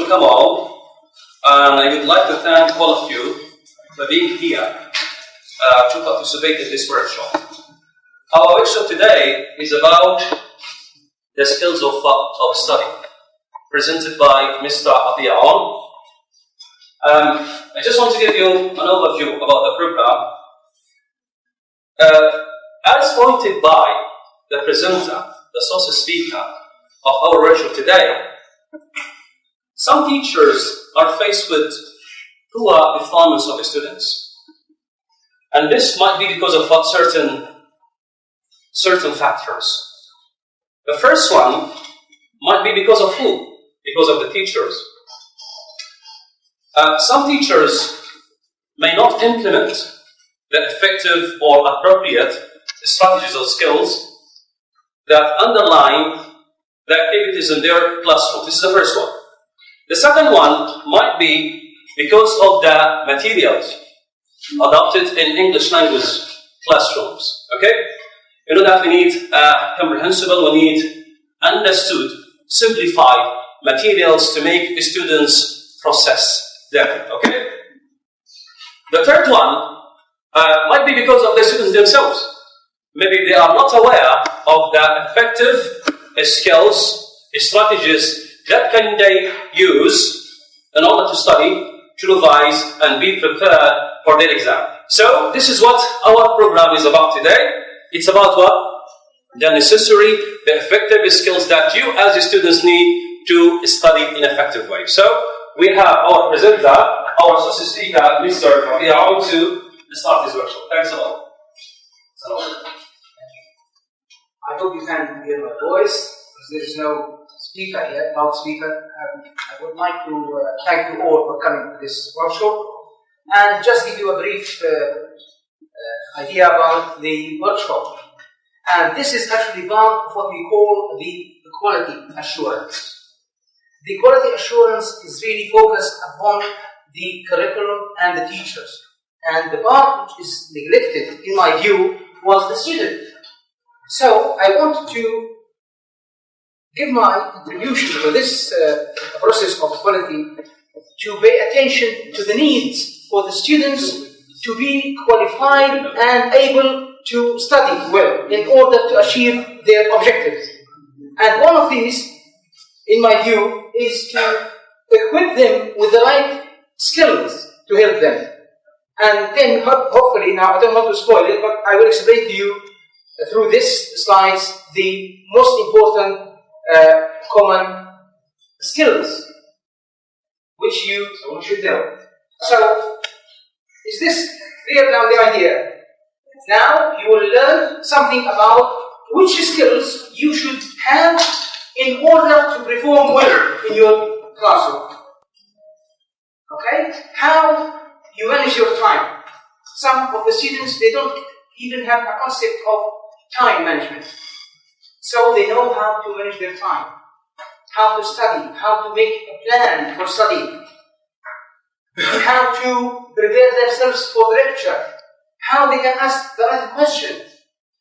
welcome all, and I would like to thank all of you for being here to participate in this workshop. Our workshop today is about the skills of study, presented by Mr.Attia Oun. I just want to give you an overview about the program. As pointed by the presenter, the source speaker of our workshop today, some teachers are faced with poor performance of the students. And this might be because of what certain factors. The first one might be because of who? Because of the teachers. Some teachers may not implement the effective or appropriate strategies or skills that underline the activities in their classroom. This is the first one. The second one might be because of the materials adopted in English language classrooms. Okay? You know that we need comprehensible, we need understood, simplified materials to make the students process them. Okay? The third one might be because of the students themselves. Maybe they are not aware of the effective skills, strategies that can they use in order to study, to revise, and be prepared for their exam. So this is what our program is about today. It's about what? The necessary, the effective skills that you as students need to study in an effective way. So we have our presenter, our associate speaker, Mr.Attia Oun, to start this workshop. Thanks a lot. I hope you can hear my voice, because there is no speaker here, loudspeaker. I would like to thank you all for coming to this workshop and just give you a brief idea about the workshop. And this is actually part of what we call the quality assurance. The quality assurance is really focused upon the curriculum and the teachers. And the part which is neglected, in my view, was the student. So I want to give my contribution to this process of quality to pay attention to the needs for the students to be qualified and able to study well in order to achieve their objectives. And one of these, in my view, is to equip them with the right skills to help them. And then hopefully, now I don't want to spoil it, but I will explain to you through this slides the most important common skills which you should know. So, is this clear now, the idea? Now you will learn something about which skills you should have in order to perform well in your classroom. Okay? How you manage your time. Some of the students, they don't even have a concept of time management. So they know how to manage their time, how to study, how to make a plan for study, how to prepare themselves for the lecture, how they can ask the right questions,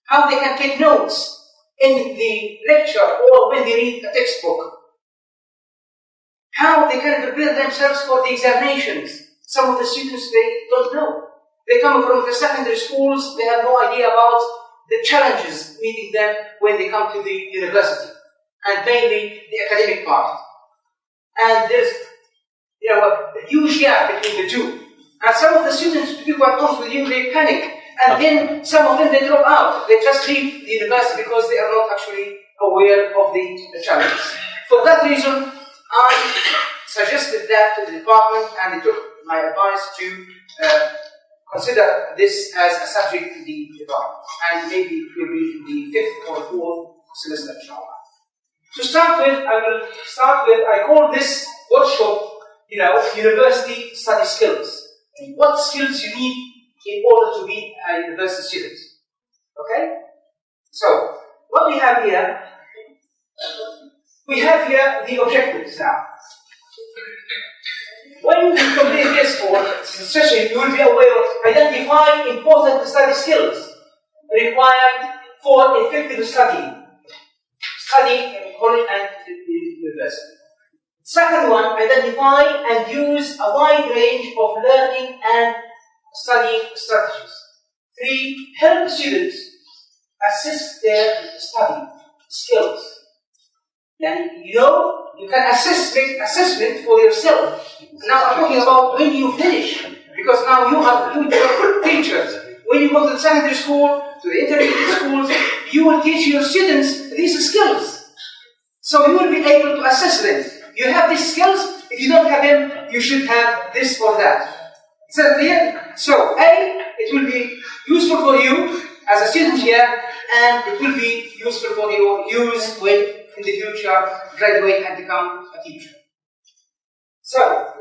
how they can take notes in the lecture or when they read a textbook, how they can prepare themselves for the examinations. Some of the students, they don't know. They come from the secondary schools, they have no idea about the challenges meeting them when they come to the university, and mainly the academic part. And there's a huge gap between the two. And some of the students, to be quite honest with you, they panic. And then some of them, they drop out. They just leave the university because they are not actually aware of the challenges. For that reason, I suggested that to the department, and they took my advice to consider this as a subject in the department. And maybe it will be in the 5th or 4th semester, inshallah. To start with, I call this workshop, university study skills. What skills you need in order to be a university student. Okay? So, what we have here the objectives now. When you complete this session, you will be aware of identifying important study skills required for effective study in college and university. Second one, identify and use a wide range of learning and studying strategies. 3, help students assess their study skills. And you can make assessment for yourself. Now I'm talking about when you finish, because now you are teachers. When you go to the secondary school, to the intermediate schools, you will teach your students these skills. So you will be able to assess them. You have these skills, if you don't have them, you should have this or that. Is that clear? So, A, it will be useful for you as a student here, and it will be useful for your use when in the future graduate and become a teacher. So,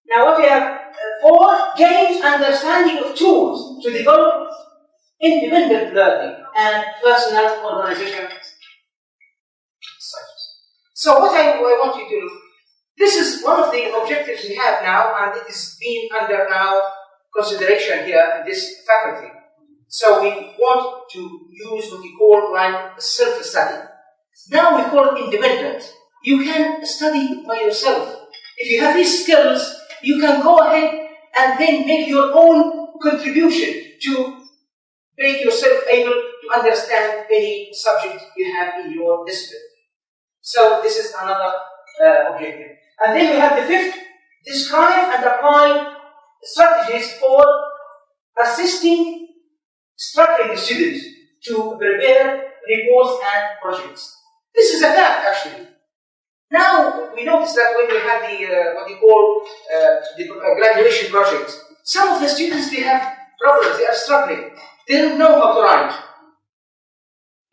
now what we have 4, gain understanding of tools to develop independent learning and personal organization. So what I want you to do, this is one of the objectives we have now, and it is being under now consideration here in this faculty. So we want to use what we call like self-study. Now we call it independent. You can study by yourself. If you have these skills, you can go ahead and then make your own contribution to make yourself able to understand any subject you have in your discipline. So this is another objective. And then we have the 5th, describe and apply strategies for assisting struggling students to prepare reports and projects. This is a fact, actually. Now we notice that when we have the what you call the graduation project, some of the students, they have problems, they are struggling, they don't know how to write,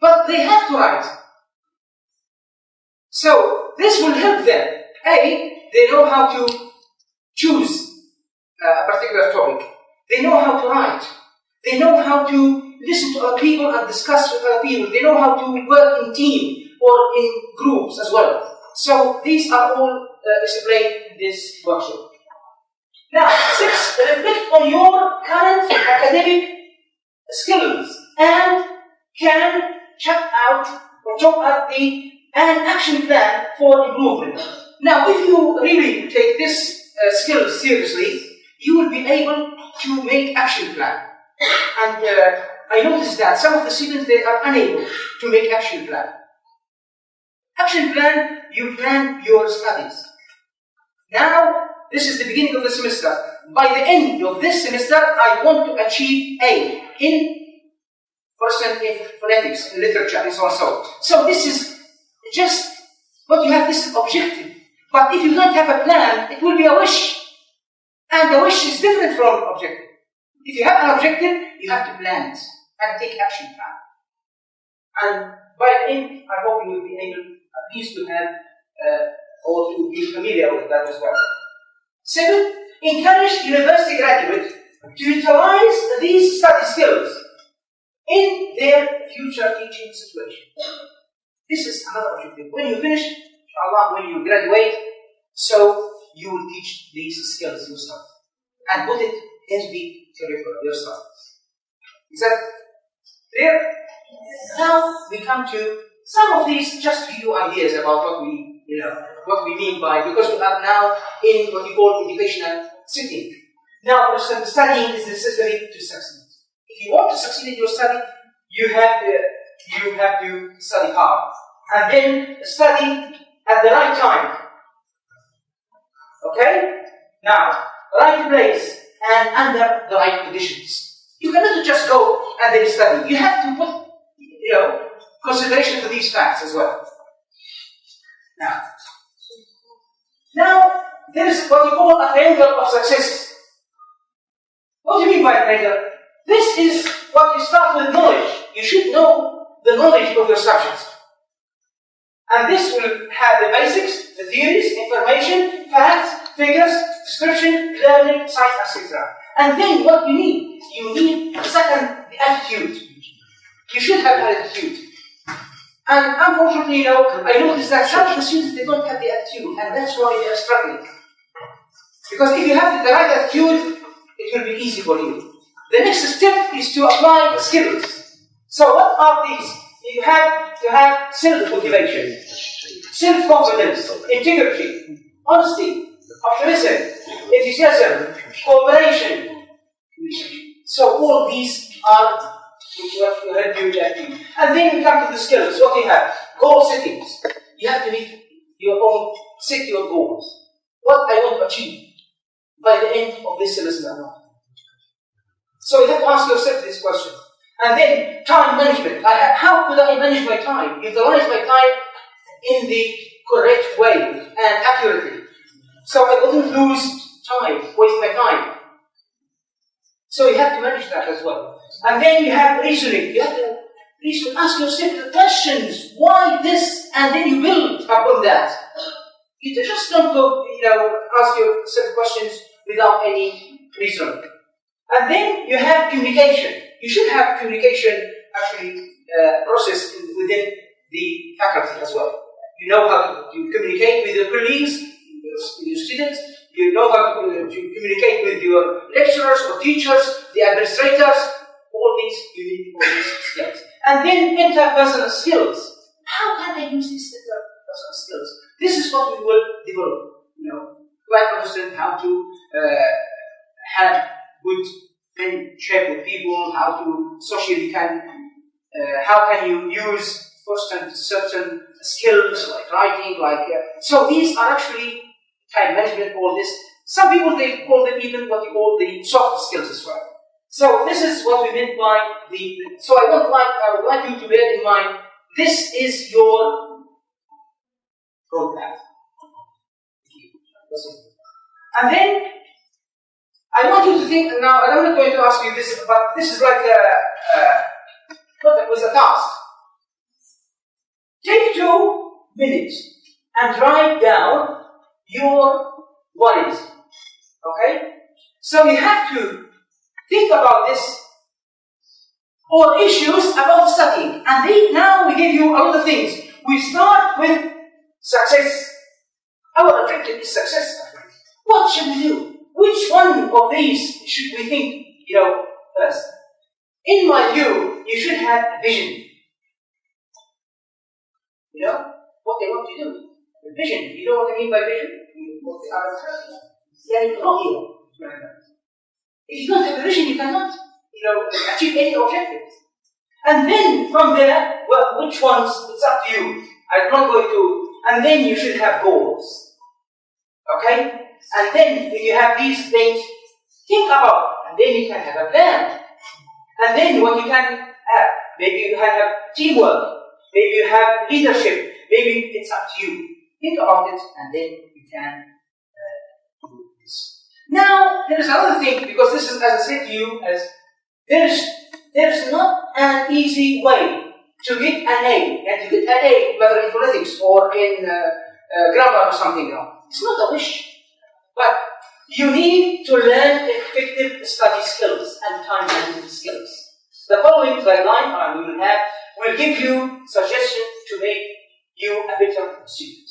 but they have to write. So this will help them. A, they know how to choose a particular topic. They know how to write. They know how to listen to other people and discuss with other people. They know how to work in team or in groups as well. So these are all explained in this workshop. Now, 6, reflect on your current academic skills and can check out an action plan for improvement. Now, if you really take this skill seriously, you will be able to make action plan. And I noticed that some of the students, they are unable to make action plan. Action plan, you plan your studies. Now, this is the beginning of the semester. By the end of this semester, I want to achieve A for instance, in phonetics, in literature, and so on and so on. So this is just what you have, this is objective. But if you don't have a plan, it will be a wish. And the wish is different from objective. If you have an objective, you have to plan it and take action plan. And by the end, I hope you will be able at least to have or to be familiar with that as well. 7, encourage university graduates to utilize these study skills in their future teaching situation. This is another objective. When you finish, inshallah, when you graduate, so you will teach these skills yourself and put it in the curriculum yourself. Is that clear? Now we come to some of these, just give you ideas about what we mean by, because we are now in what we call educational setting. Now, for instance, studying is necessary to succeed. If you want to succeed in your study, you have to study hard, and then study at the right time. Okay? Now, right place and under the right conditions. You cannot just go and then study. You have to put, consideration to these facts as well. Now, there is what you call a triangle of success. What do you mean by a triangle? This is what you start with knowledge. You should know the knowledge of your subjects. And this will have the basics, the theories, information, facts, figures, description, learning, science, etc. And then what you need second, the attitude. You should have attitude. And unfortunately, I noticed that some of the students, they don't have the attitude, and that's why they are struggling. Because if you have the right attitude, it will be easy for you. The next step is to apply skills. So what are these? You have to have self-motivation, self-confidence, integrity, honesty, optimism, enthusiasm, cooperation. So all these are what will help you that thing. And then we come to the skills. What do you have? Goal settings. You have to make your own, set your goals. What I want to achieve by the end of this semester. So you have to ask yourself this question. And then time management. How could I manage my time? Utilize my time in the correct way and accurately. So I wouldn't lose time, waste my time. So you have to manage that as well. And then you have reasoning. You have to ask yourself the questions. Why this? And then you build upon that. You just don't go, ask yourself questions without any reason. And then you have communication. You should have communication process within the faculty as well. You know how to communicate with your colleagues, your students. You know how to communicate with your lecturers or teachers, the administrators. All these, you need all these skills. And then interpersonal skills. How can I use these interpersonal skills? This is what we will develop. Like for instance, how to have good friendship with people, how to socially how can you use certain skills like writing, so these are actually time management, all this. Some people, they call them even what you call the soft skills as well. So this is what we meant by so I would like you to bear in mind, this is your roadmap. And then I want you to think, now I'm not going to ask you this, but this is like what was a task. Take 2 minutes and write down your worries. Okay? So you have to think about this or issues about studying. And now we give you a lot of things. We start with success. Our objective is success. What should we do? Which one of these should we think, first? In my view, you should have a vision. What they want to do. A vision. You know what I mean by vision? If you don't have a vision, you cannot, achieve any objectives. And then from there, which ones? It's up to you. I'm not going to. And then you should have goals. Okay? And then if you have these things, think about, and then you can have a plan. And then what you can have, maybe you can have teamwork, maybe you have leadership, maybe it's up to you. Think about it, and then you can do this. Now, there is another thing, because this is, as I said to you, there's not an easy way to get an A, and to get an A, whether in phonetics or in grammar or something else. It's not a wish. But you need to learn effective study skills and time management skills. The following guideline will give you suggestions to make you a better student.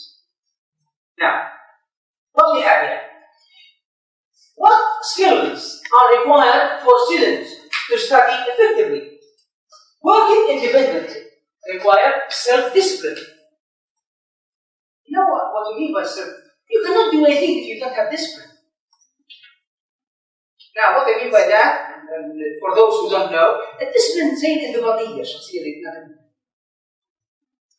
Now, what we have here? What skills are required for students to study effectively? Working independently requires self-discipline. You know what you mean by self-discipline? You cannot do anything if you don't have discipline. Now, what I mean by that, and for those who don't know, discipline is in the body.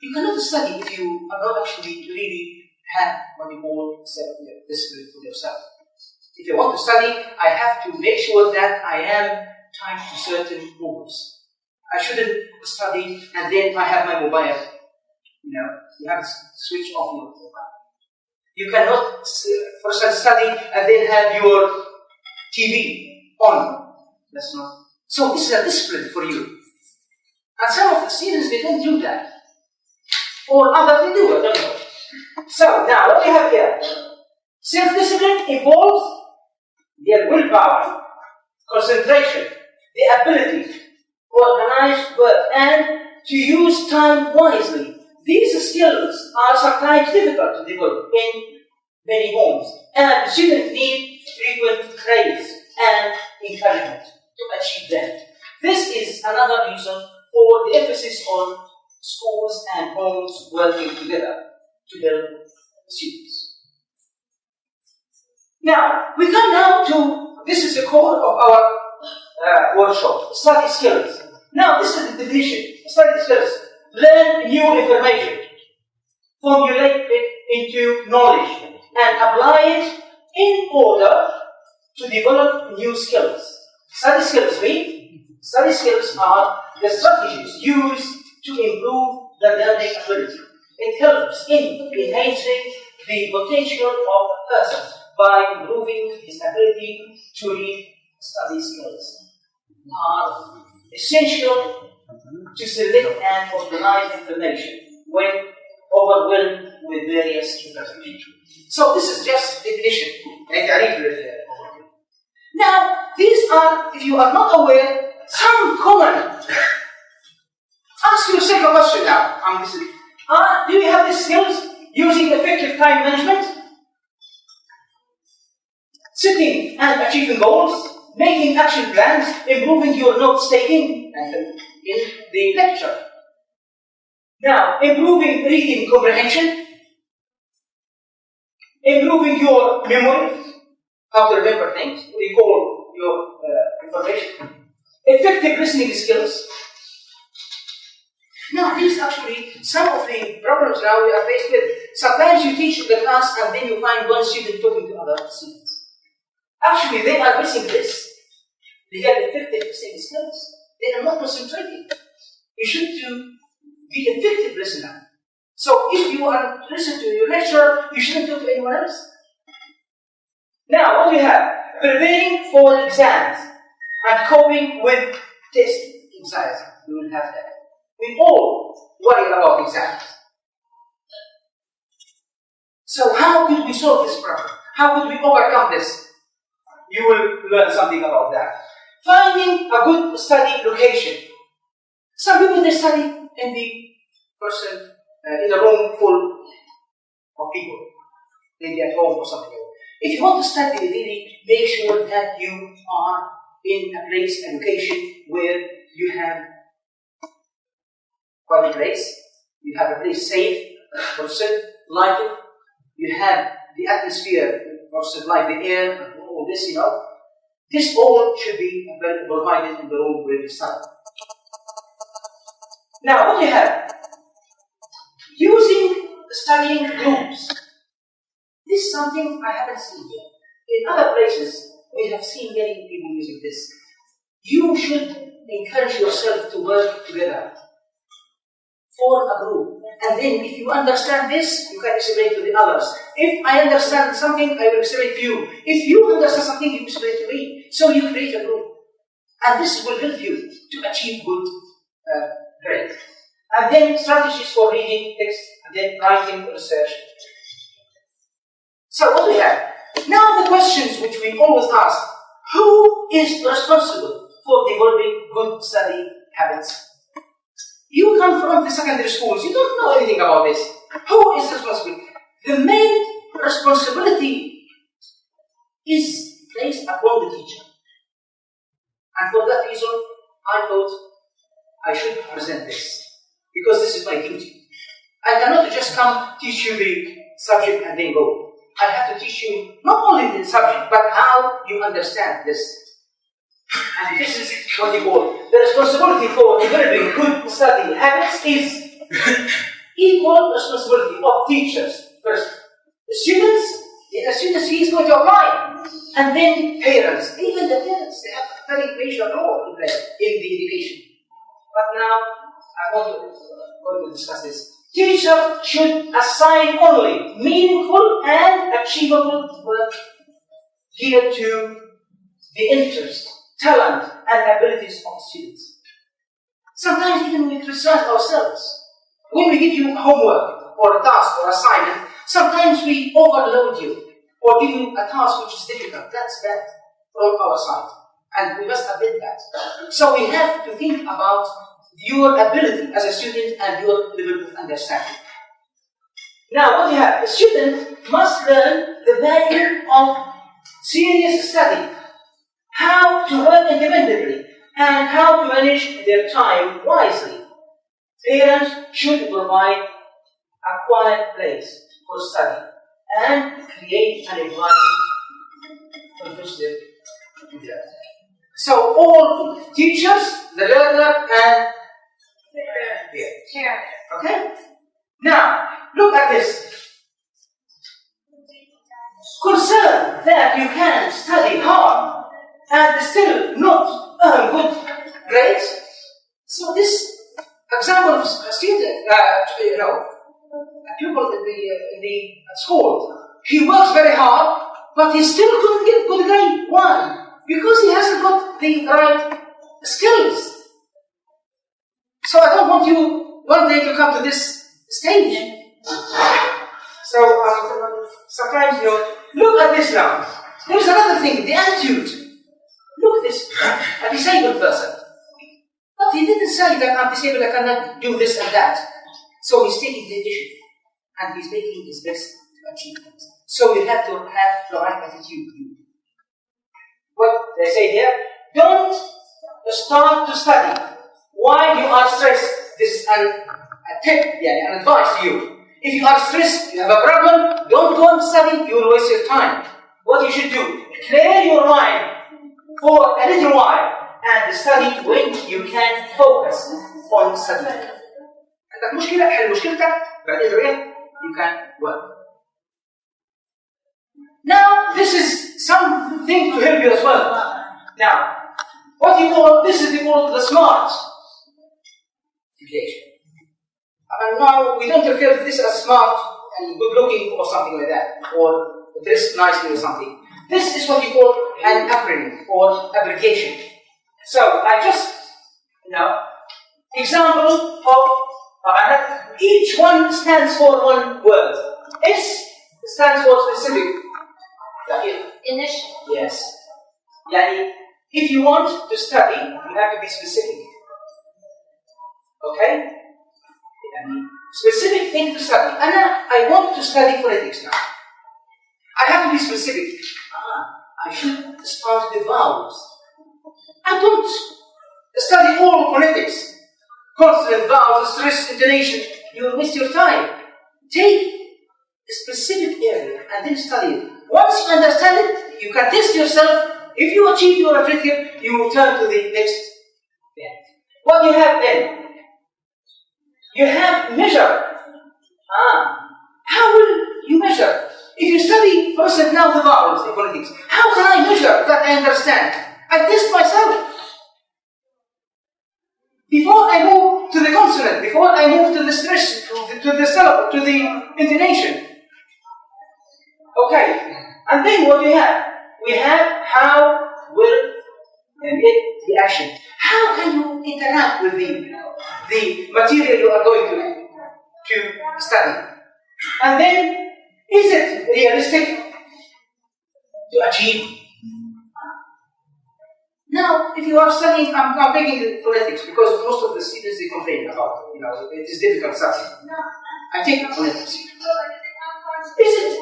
You cannot study if you are not actually really have what you call self-discipline for yourself. If you want to study, I have to make sure that I am tied to certain rules. I shouldn't study and then I have my mobile. You have to switch off your mobile. You cannot, for instance, study and then have your TV on. That's not. So this is a discipline for you. And some of the students, they don't do that. Or others, they do it, don't know. So now, what we have here? Self-discipline involves their willpower, concentration, the ability to organize work, and to use time wisely. These skills are sometimes difficult to develop in many homes, and students need frequent praise and encouragement to achieve them. This is another reason for the emphasis on schools and homes working together to help students. Now, we come now to, this is the core of our workshop, study skills. Now, this is the definition, study skills. Learn new information, formulate it into knowledge, and apply it in order to develop new skills. Study skills are the strategies used to improve the learning ability. It helps in enhancing the potential of a person by improving his ability to read. Study skills are essential to select and organize information when overwhelmed with various information. So this is just definition. Now, these are, if you are not aware, some common. Ask yourself a question now. Do you have the skills using effective time management? Setting and achieving goals, making action plans, improving your notes taking in the lecture. Now, improving reading comprehension, improving your memory, how to remember things, recall your information, effective listening skills. Now, these actually some of the problems now we are faced with. Sometimes you teach the class and then you find one student talking to other students. Actually, they are missing this. They have effective listening skills. They are not concentrating. You should be effective listener. So if you are to listen to your lecturer, you shouldn't talk to anyone else. Now, what we have? Preparing for exams and coping with test anxiety. We will have that. We all worry about exams. So how could we solve this problem? How could we overcome this? You will learn something about that. Finding a good study location. Some people, they study in in a room full of people. Maybe at home or something. If you want to study, really make sure that you are in a place, a location where you have quiet place, you have a place safe for lighted, you have the atmosphere for supply the air, and all this, This all should be provided in the room where you study. Now, what do you have? Using studying groups. This is something I haven't seen yet. In other places, we have seen many people using this. You should encourage yourself to work together. Form a group. And then if you understand this, you can explain to the others. If I understand something, I will explain to you. If you understand something, you explain to me. So you create a group. And this will help you to achieve good grades. And then strategies for reading text, and then writing research. So what do we have? Now the questions which we always ask. Who is responsible for developing good study habits? You come from the secondary schools, you don't know anything about this. Who is responsible? The main responsibility is placed upon the teacher. And for that reason, I thought I should present this. Because this is my duty. I cannot just come teach you the subject and then go. I have to teach you not only the subject, but how you understand this. And this is what you call the responsibility for developing good study habits is equal responsibility of teachers. First, the students he is going to apply, and then parents. Even the parents, they have a very major role to play in the education. But now I want to discuss this. Teacher should assign only meaningful and achievable work geared to the interest, talent, and abilities of students. Sometimes even we criticize ourselves. When we give you homework or a task or assignment, sometimes we overload you or give you a task which is difficult. That's bad from our side. And we must admit that. So we have to think about your ability as a student and your level of understanding. Now, what you have? The student must learn the value of serious study, how to work independently, and how to manage their time wisely. Parents should provide a quiet place for study and create an environment conducive to that. So all teachers, the learner, and parents. Okay? Now, look at this. Concern that you can study hard and still not earn good grades. So this example of a student, a pupil in the school, he works very hard, but he still couldn't get good grade. Why? Because he hasn't got the right skills. So I don't want you one day to come to this stage. So sometimes, look at this now. There's another thing, the attitude. Look at this, a disabled person. But he didn't say that I'm disabled, I cannot do this and that. So he's taking the initiative and he's making his best to achieve things. So you have to have the right attitude. What they say here, don't start to study while you are stressed. This is a tip, an advice to you. If you are stressed, you have a problem, don't go and study, you will waste your time. What you should do, clear your mind for a little while and study when you can focus on studying. عندك مشكلة، حل مشكلتك، بعدين you can work. Now, this is something to help you as well. Now, what you call, this is called the smart situation. And now, we don't refer to this as smart and good looking or something like that, or dressed nicely or something. This is what you call an acronym or abbreviation. So, I just, example of, each one stands for one word. S stands for specific. Initial. Yes. If you want to study, you have to be specific. Okay? Specific thing to study. I want to study phonetics now. I have to be specific. I should start with vowels. I don't study all phonetics. Consonant, vowels, stress, intonation. You will waste your time. Take a specific area and then study it. Once you understand it, you can test yourself. If you achieve your objective, you will turn to the next bit. What you have then? You have measure. How will you measure? If you study, for instance, now the vowels in phonetics, how can I measure that I understand? I test myself. Before I move to the consonant, before I move to the stress, to the syllable, to the intonation. Okay, and then what we have? We have how will the action. How can you interact with the material you are going to study? And then, is it realistic to achieve? Now, if you are studying, I'm taking phonetics because most of the students they complain about, it is difficult studying. I take phonetics. Is it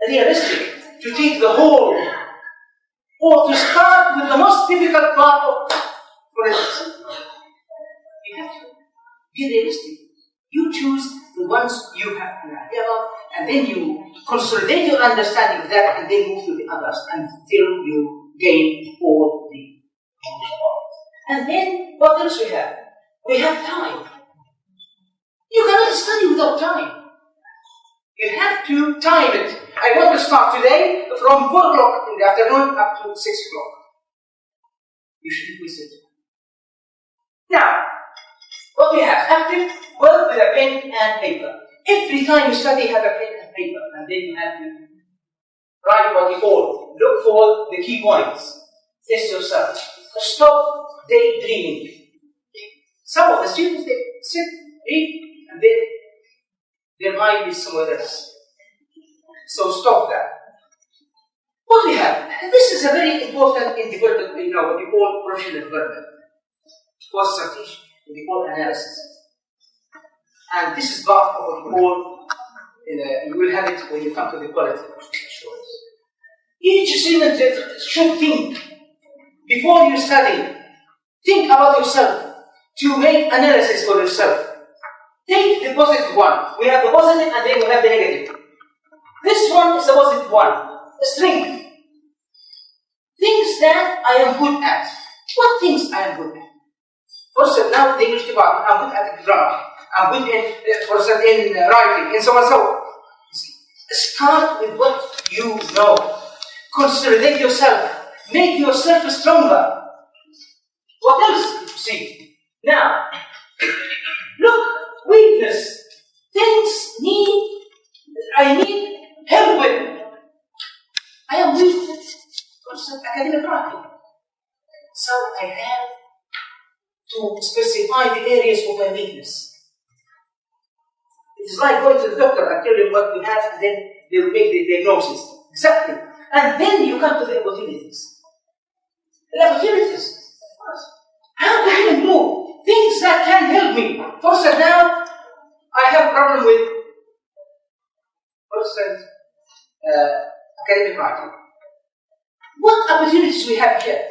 realistic to take the whole, or to start with the most difficult part of phonetics? You have to be realistic. You choose the ones you have an idea of, and then you consolidate your understanding of that, and then move to the others until you gain all the knowledge. And then, what else we have? We have time. You cannot study without time. You have to time it. I want to start today from 4 o'clock in the afternoon up to 6 o'clock. You shouldn't waste it. Now, what we have? Active, work with a pen and paper. Every time you study, have a pen and paper, and then you have to write what you call, look for the key points. Test yourself. Stop daydreaming. Some of the students, they sit, read, and then their mind is somewhere else. So stop that. What we have? This is a very important in development, what we call professional development. Consultation, what we call analysis. And this is part of what we call, you will have it when you come to the quality assurance. Each student should think, before you study, think about yourself, to make analysis for yourself. Take the positive one. We have the positive and then we have the negative. This one is the positive one. The strength. Things that I am good at. What things I am good at? For example, now in the English department, I'm good at grammar. I'm good in, for example, in writing, and so on and so on. Start with what you know. Consolidate yourself. Make yourself stronger. What else? See. Now, look, weakness. Things I need help with. I am weak for some academic writing. So I have to specify the areas of my weakness. It is like going to the doctor and tell him what we have, and then they will make the diagnosis. Exactly. And then you come to the opportunities. The opportunities. How can I do things that can help me? For example, now I have a problem with, for example, academic writing. What opportunities we have here?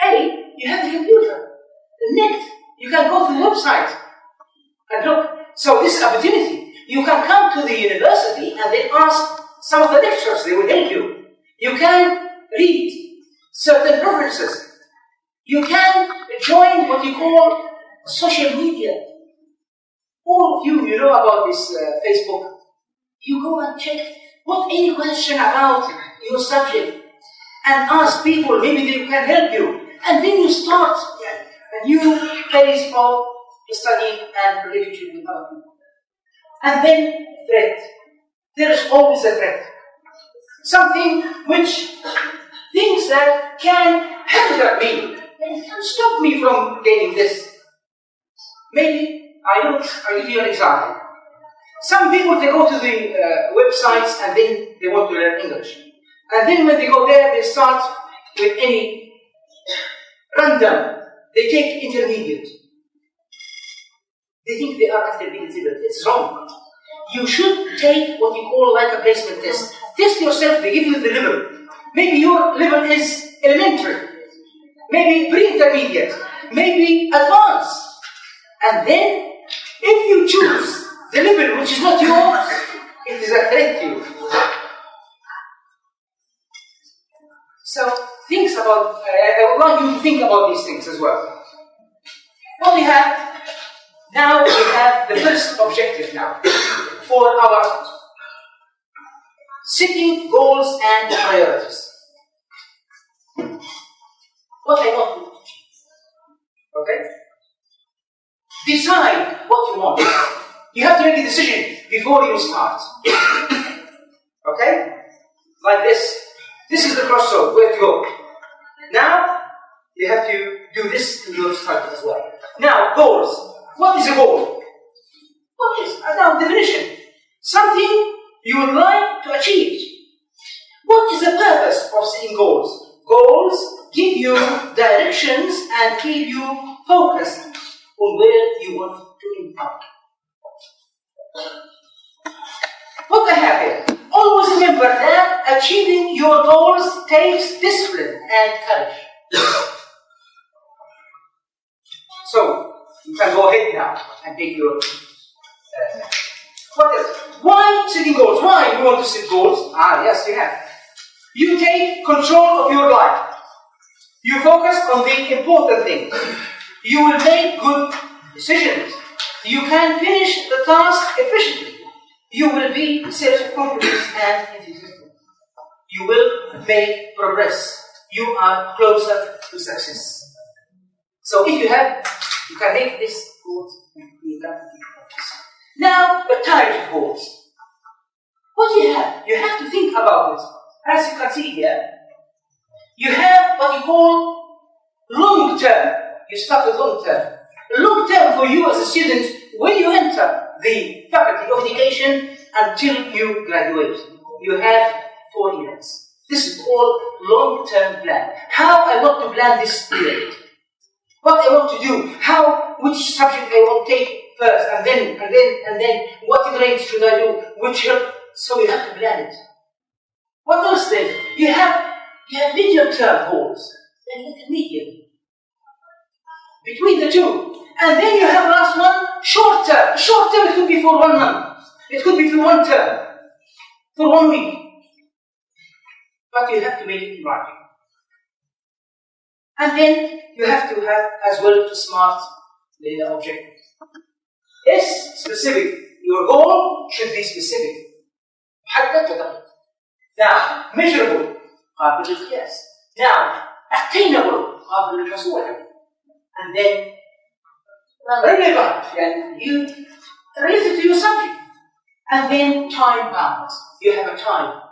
A, you have the computer, the net. You can go to the website and look. So this is opportunity. You can come to the university and then ask some of the lecturers. They will help you. You can read certain references. You can join what you call social media. All of you know about this Facebook. You go and check any question about your subject and ask people, maybe they can help you. And then you start a new phase of studying and relationship with other people. And then threat. There is always a threat. Something things that can hinder me and can stop me from getting this. Maybe, I'll give you an example. Some people, they go to the websites and then they want to learn English. And then when they go there, they start with any random. They take intermediate. They think they are after being intermediate. It's wrong. You should take what you call like a placement test. Test yourself, they give you the level. Maybe your level is elementary. Maybe pre-intermediate. Maybe advanced. And then, if you choose the level which is not yours, it is a threat to you. So, I would like you to think about these things as well. What we have, now we have the first objective now for our setting goals and priorities. What I want to achieve. Okay? Decide what you want. You have to make a decision before you start. Okay? Like this. This is the crossroad, where to go. Now, you have to do this in your study as well. Now, goals. What is a goal? What is? Now, definition. Something you would like to achieve. What is the purpose of setting goals? Goals give you directions and keep you focused on where you want to end up. What I have here. Always remember that achieving your goals takes discipline and courage. So, you can go ahead now and take your... what else? Why setting goals? Why you want to set goals? Yes, you have. You take control of your life. You focus on the important things. You will make good decisions. You can finish the task efficiently. You will be self-confident and enthusiastic. You will make progress. You are closer to success. So if you can make this goals, you can make progress. Now, the types of goals. What do you have? You have to think about it. As you can see here, you have what you call long term. You start with long term. Long term for you as a student, when you enter the faculty of education until you graduate, you have 4 years. This is called long-term plan. How I want to plan this period. What I want to do. Which subject I want to take first, and then what grade should I do? So you have to plan it. What else then? You have medium-term goals and intermediate. Between the two, And then you have last one, short term. Short term, it could be for 1 month. It could be for 1 term. For 1 week. But you have to make it in writing. And then you have to have as well smart the objectives. Yes, specific. Your goal should be specific. محدد ودقيق. Now, measurable. قابل للقياس. Now, attainable. قابل للحصول عليه. And then, relevant. And you related to your subject. And then time bound. You have a time.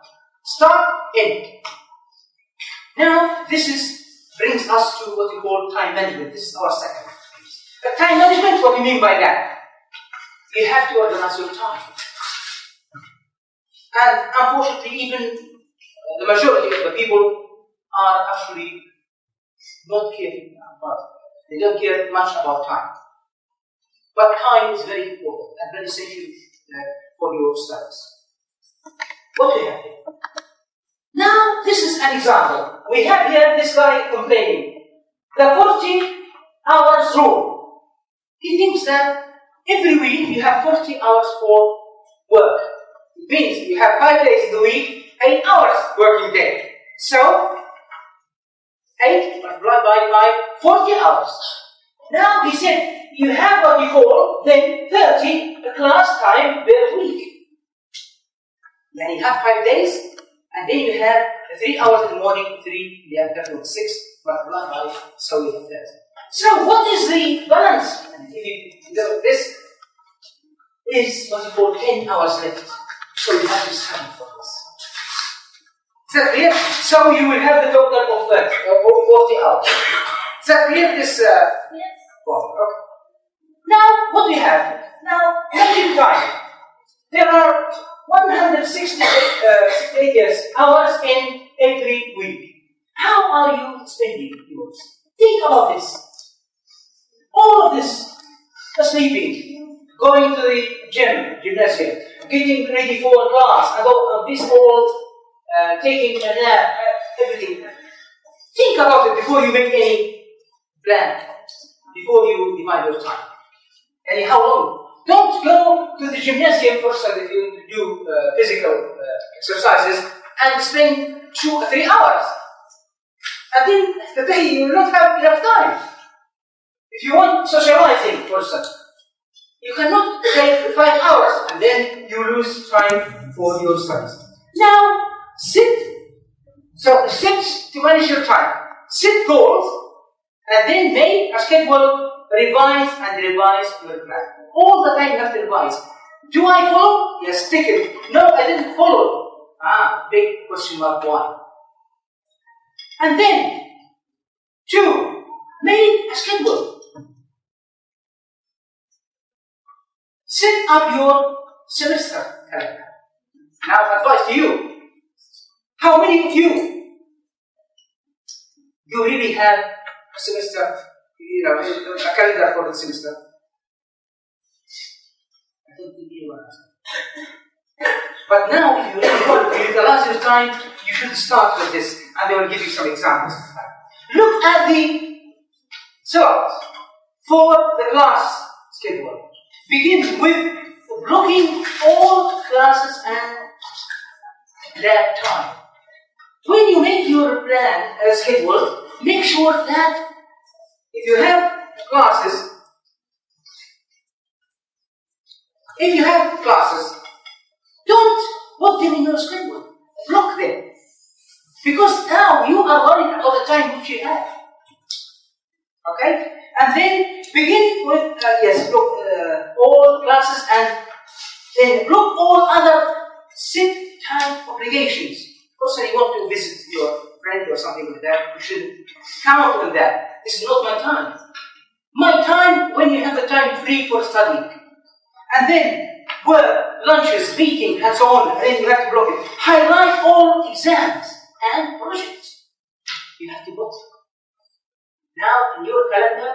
Start, end. Now, brings us to what we call time management. This is our second phase. But time management, what do you mean by that? You have to organize your time. And unfortunately, even the majority of the people are actually not careful about it. They don't care much about time. But time is very important and very essential for your studies. What do you have here? Now, this is an example. We have here this guy complaining. The 40 hours rule. He thinks that every week you have 40 hours for work. It means you have 5 days in the week, 8 hours working day. So, 8 multiplied by 5, 40 hours. Now, he said, you have what we call then 30 class time per week. Then you have 5 days. And then you have 3 hours in the morning, 3 in the afternoon, 6 multiplied by, so you have 30. So what is the balance? If you look at this, is what you call 10 hours left. So you have to study for this. Is that clear? So you will have the total of 30, or 40 hours. Is that clear? This, yes. Well, okay. Now, what do you have? Now, measuring time. There are 168 hours in every week. How are you spending yours? Think about this. All of this, sleeping, going to the gymnasium, getting ready for a class, and all this all, taking a nap, everything. Think about it before you make any plan, before you divide your time. And how long? Don't go to the gymnasium first if you do physical exercises and spend 2 or 3 hours. And then the day you will not have enough time. If you want socializing person, you cannot take 5 hours and then you lose time for your studies. Now, sit. So, sit to manage your time. Set goals and then make a schedule, revise and revise your plan. All the time you have to revise. Do I follow? Yes, take it. No, I didn't follow. Big question mark, why? And then, 2, make a schedule. Set up your semester calendar. Now, advice to you. How many of you do really have a semester, a calendar for the semester? I don't think anyone has. But now, if you really want to utilize your time, you should start with this, and I will give you some examples of that. Look at the syllabus for the class schedule. Begin with blocking all classes and lab time. When you make your plan schedule, make sure that if you have classes, don't put them in your schedule. Block them. Because now you are worried about the time which you have. Okay? And then begin with, block all classes and then block all other set time obligations. Also, you want to visit your friend or something like that, you should count on that. This is not my time. My time when you have the time free for studying. And then work, lunches, meeting, and so on, and then you have to block it. Highlight all exams and projects. You have to block. Now, in your calendar,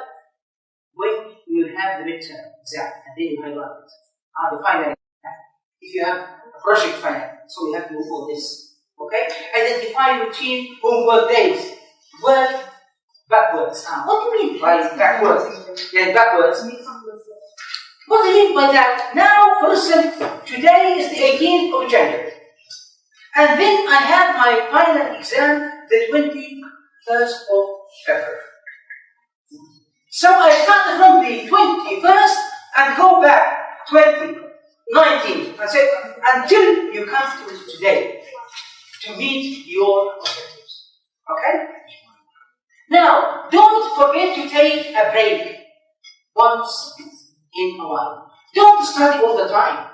when you will have the midterm exam, and then you highlight it. The final exam. If you have a project final, so you have to move on this. Okay? Identify routine homework days. Work Backwards. What do you mean by backwards? Yeah, backwards. What do you mean by that? Now, for instance, today is the 18th of January. And then I have my final exam the 21st of February. So I start from the 21st and go back 20, 19, and say, until you come to today to meet your objectives. Okay? Now, don't forget to take a break once in a while. Don't study all the time.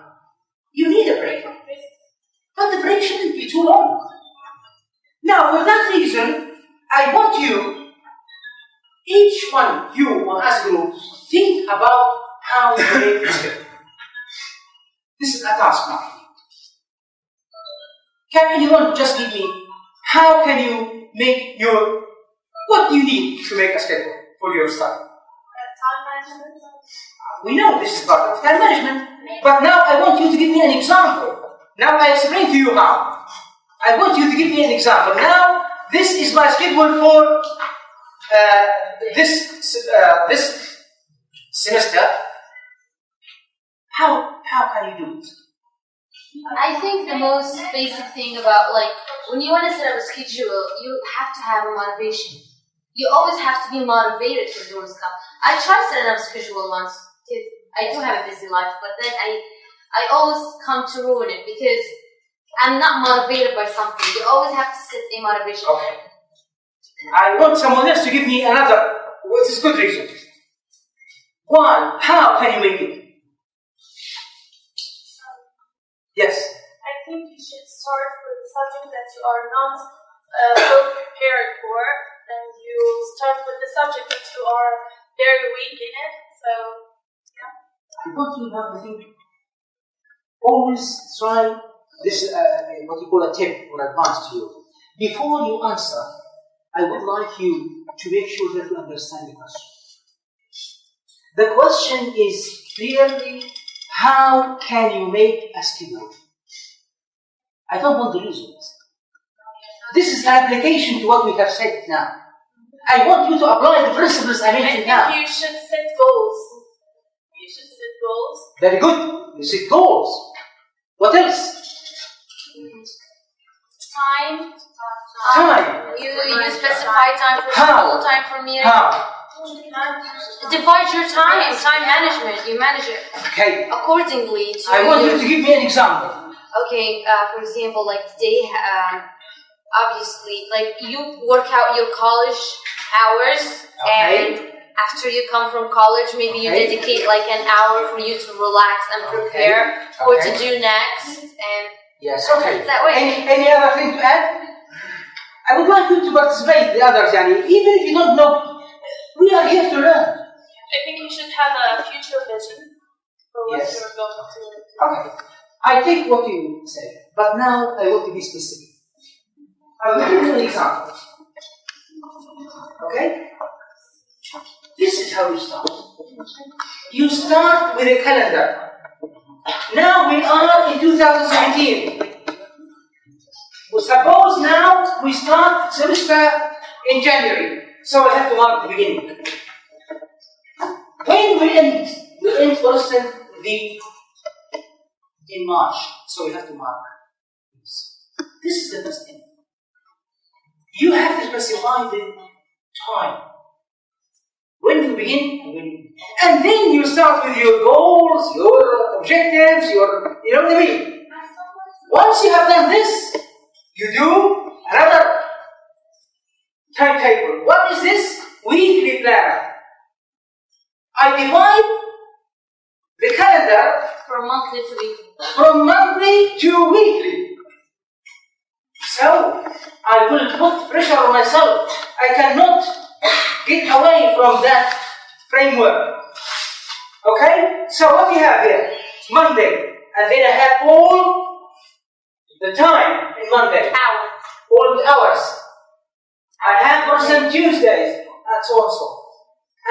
You need a break. But the break shouldn't be too long. Now, for that reason, I want you, each one, you or as a group, think about how you make this skill. This is a task now. Can anyone just give me, how can you make your, what do you need to make a schedule for your study? Time management. We know this is part of time management, but now I want you to give me an example. Now I explain to you how. I want you to give me an example. Now, this is my schedule for this semester. How can you do it? I think the most basic thing about, like, when you want to set up a schedule, you have to have a motivation. You always have to be motivated for doing stuff. I tried setting up a schedule once, because I do have a busy life, but then I always come to ruin it because I'm not motivated by something. You always have to set a motivation. Okay. I want someone else to give me another, what is good reason. One, how can you make it? Yes. I think you should start with the subject that you are not well prepared for, and you start with the subject that you are very weak in it. So, yeah. I want you to think. Always try this, what you call a tip or advice to you. Before you answer, I would like you to make sure that you understand the question. The question is clearly, how can you make a schedule? I don't want the reasons. This is an application to what we have said now. I want you to apply the principles I mentioned now. I think you should set goals. You should set goals. Very good. You set goals. What else? Time. You specify time for How? school, time for meeting. How? Divide your time. Time management. You manage it Okay. accordingly to. I want you to give me an example. Okay, for example, like today, obviously, like you work out your college hours, Okay. and after you come from college, maybe you Okay. dedicate like an hour for you to relax and prepare for what to Okay. do next, and Yes, okay. that way. Any other thing to add? I would like you to participate, the others, Yani. Even if you don't know, we are here to learn. I think you should have a future vision for what Yes. you're going to do. Okay. I take what you say, but now I want to be specific. I will give you an example. Okay? This is how you start. You start with a calendar. Now we are in 2017. Suppose now we start semester in January, so I have to mark the beginning. When we end, for instance, in March, so we have to mark this. This is the first thing. You have to specify the time. When you begin and when you end. And then you start with your goals, your objectives, you know what I mean? Once you have done this, you do another timetable. What is this? Weekly planner. I divide the calendar from monthly to weekly. from monthly to weekly. So, I will put pressure on myself. I cannot get away from that framework. Okay? So what we have here? Monday. And then I have all the time in Monday. Hour. All the hours. I have for some Tuesdays, and so and so.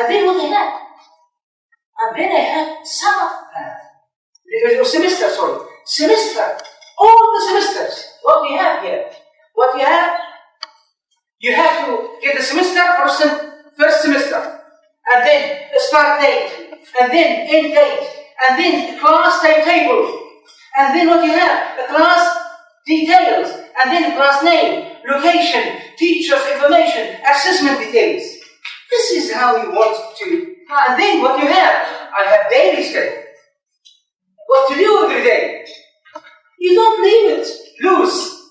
And then what I have? And then I have summer semester, sorry. Semester. All the semesters. What we have here. What you have? You have to get a semester, first semester, and then a start date, and then end date, and then a class timetable, and then what you have, the class details, and then the class name, location, teachers' information, assessment details. This is how you want to. And then what you have, I have daily schedule. What to do every day. You don't leave it loose.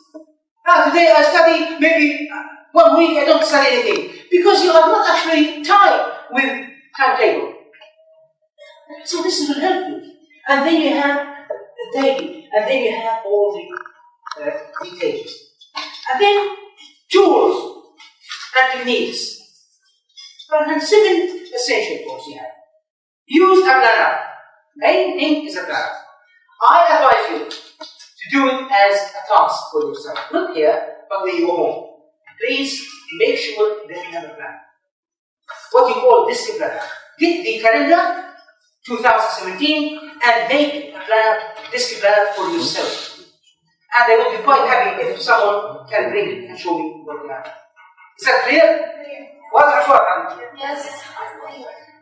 Today I study, maybe 1 week I don't study anything. Because you are not actually tied with timetable. So this will help you. And then you have the daily, and then you have all the details. And then tools and techniques. And 7 essential tools you have. Use a planner. Main thing is a planner. I advise you to do it as a task for yourself. Not here, but when you go home. Please make sure that you have a plan. What you call disk planner. Get the calendar 2017 and make a planner, disk planner for yourself. And I will be quite happy if someone can bring it and show me what you have. Is that clear? Yes.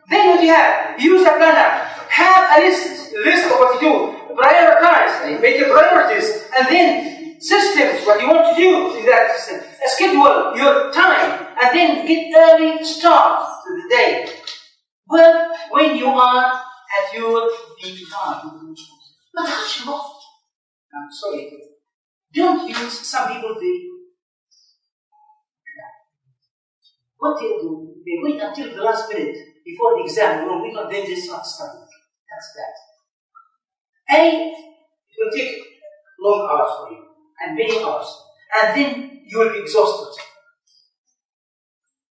Then what you have? Use a planner. Have a list of what to do. Prioritize, make your priorities, and then systems, what you want to do in that system. Schedule your time, and then get early start to the day. Work when you are at your peak time. But hush off. I'm sorry. Don't use some people what they do, they wait until the last minute before the exam, and then they start studying. That's bad. It will take long hours for you, and many hours, and then you will be exhausted.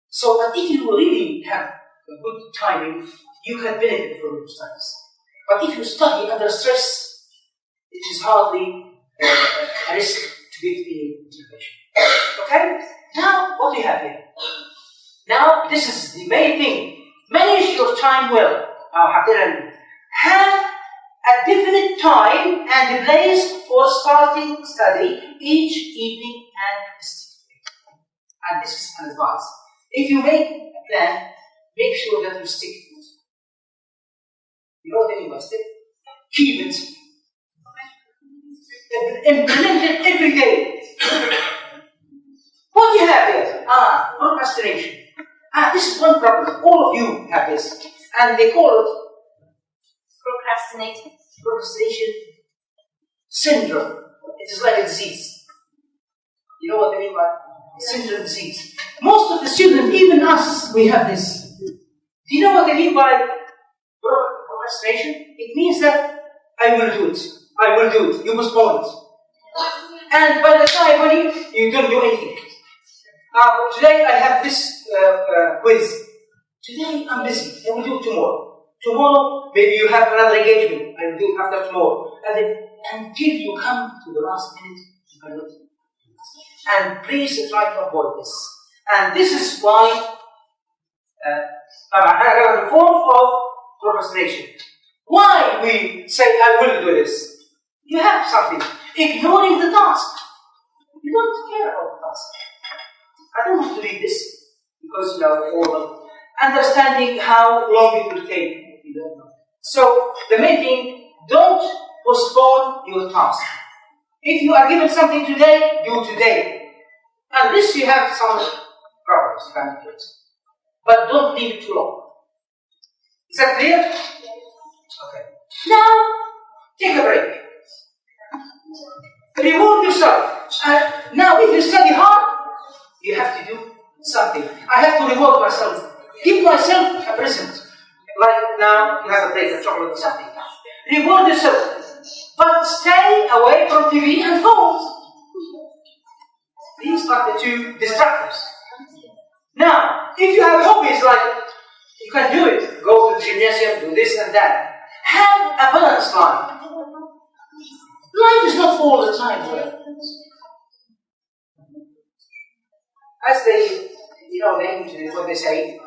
So, but if you really have a good timing, you can benefit from your studies. But if you study under stress, it is hardly a risk to get any motivation. Okay? Now, what do you have here? Now, this is the main thing. Manage your time well. Have a definite time and place for starting study each evening and stick to it. And this is an advice. If you make a plan, make sure that you stick to it. You know what I mean by stick? Keep it. Implement it every day. What do you have here? Procrastination. This is one problem. All of you have this. And they call it Procrastinating. Procrastination syndrome. It is like a disease. You know what I mean by syndrome disease? Most of the students, even us, we have this. Do you know what I mean by procrastination? It means that I will do it. I will do it. You postpone it. And by the time when you don't do anything. Today I have this quiz. Today I'm busy. I will do it tomorrow. Tomorrow maybe you have another engagement. I will do it after tomorrow. And then until you come to the last minute, you cannot do it. And please try to avoid this. And this is why I have a form of procrastination. Why we say I will do this? You have something. Ignoring the task. You don't care about the task. I don't want to read this because or understanding how long it will take. You don't know. So the main thing, don't postpone your task. If you are given something today, do today. Unless you have some problems, but don't leave it too long. Is that clear? Okay. Now, take a break. Reward yourself. Now, if you study hard, you have to do something. I have to reward myself. Give myself a present. Like now, you have a break, a chocolate or something. Reward yourself. But stay away from TV and phones. These are the two distractors. Now, if you have hobbies like you can do it, go to the gymnasium, do this and that. Have a balanced life. Life is not all the time well. As they, the English, what they say,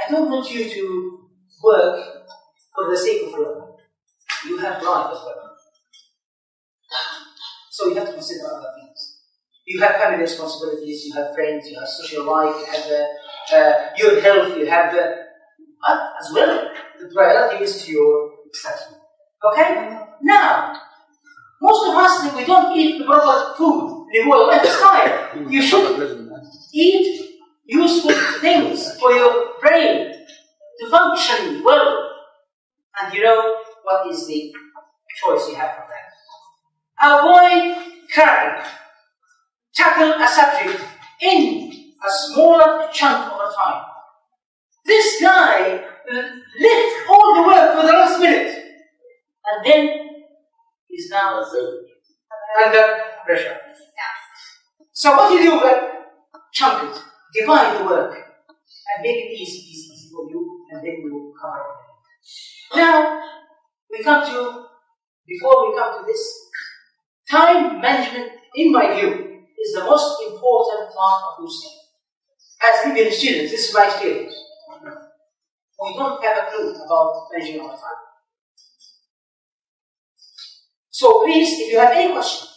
I don't want you to work for the sake of work. You have life as well. So you have to consider other things. You have family responsibilities, you have friends, you have social life, you have your health, you have as well. The priority is to your study. Okay? Now, most of us, we don't eat the proper food. Well, that's fine. You should eat useful things for your brain to function well. And you know what is the choice you have for that. Avoid cramming. Tackle a subject in a smaller chunk of time. This guy left all the work for the last minute, and then he's now under pressure. So what you do? Chunk it, divide the work, and make it easy for you, and then you cover it. Now, before we come to this, time management, in my view, is the most important part of your study. As being students, this is my experience. We don't have a clue about managing our time. So please, if you have any question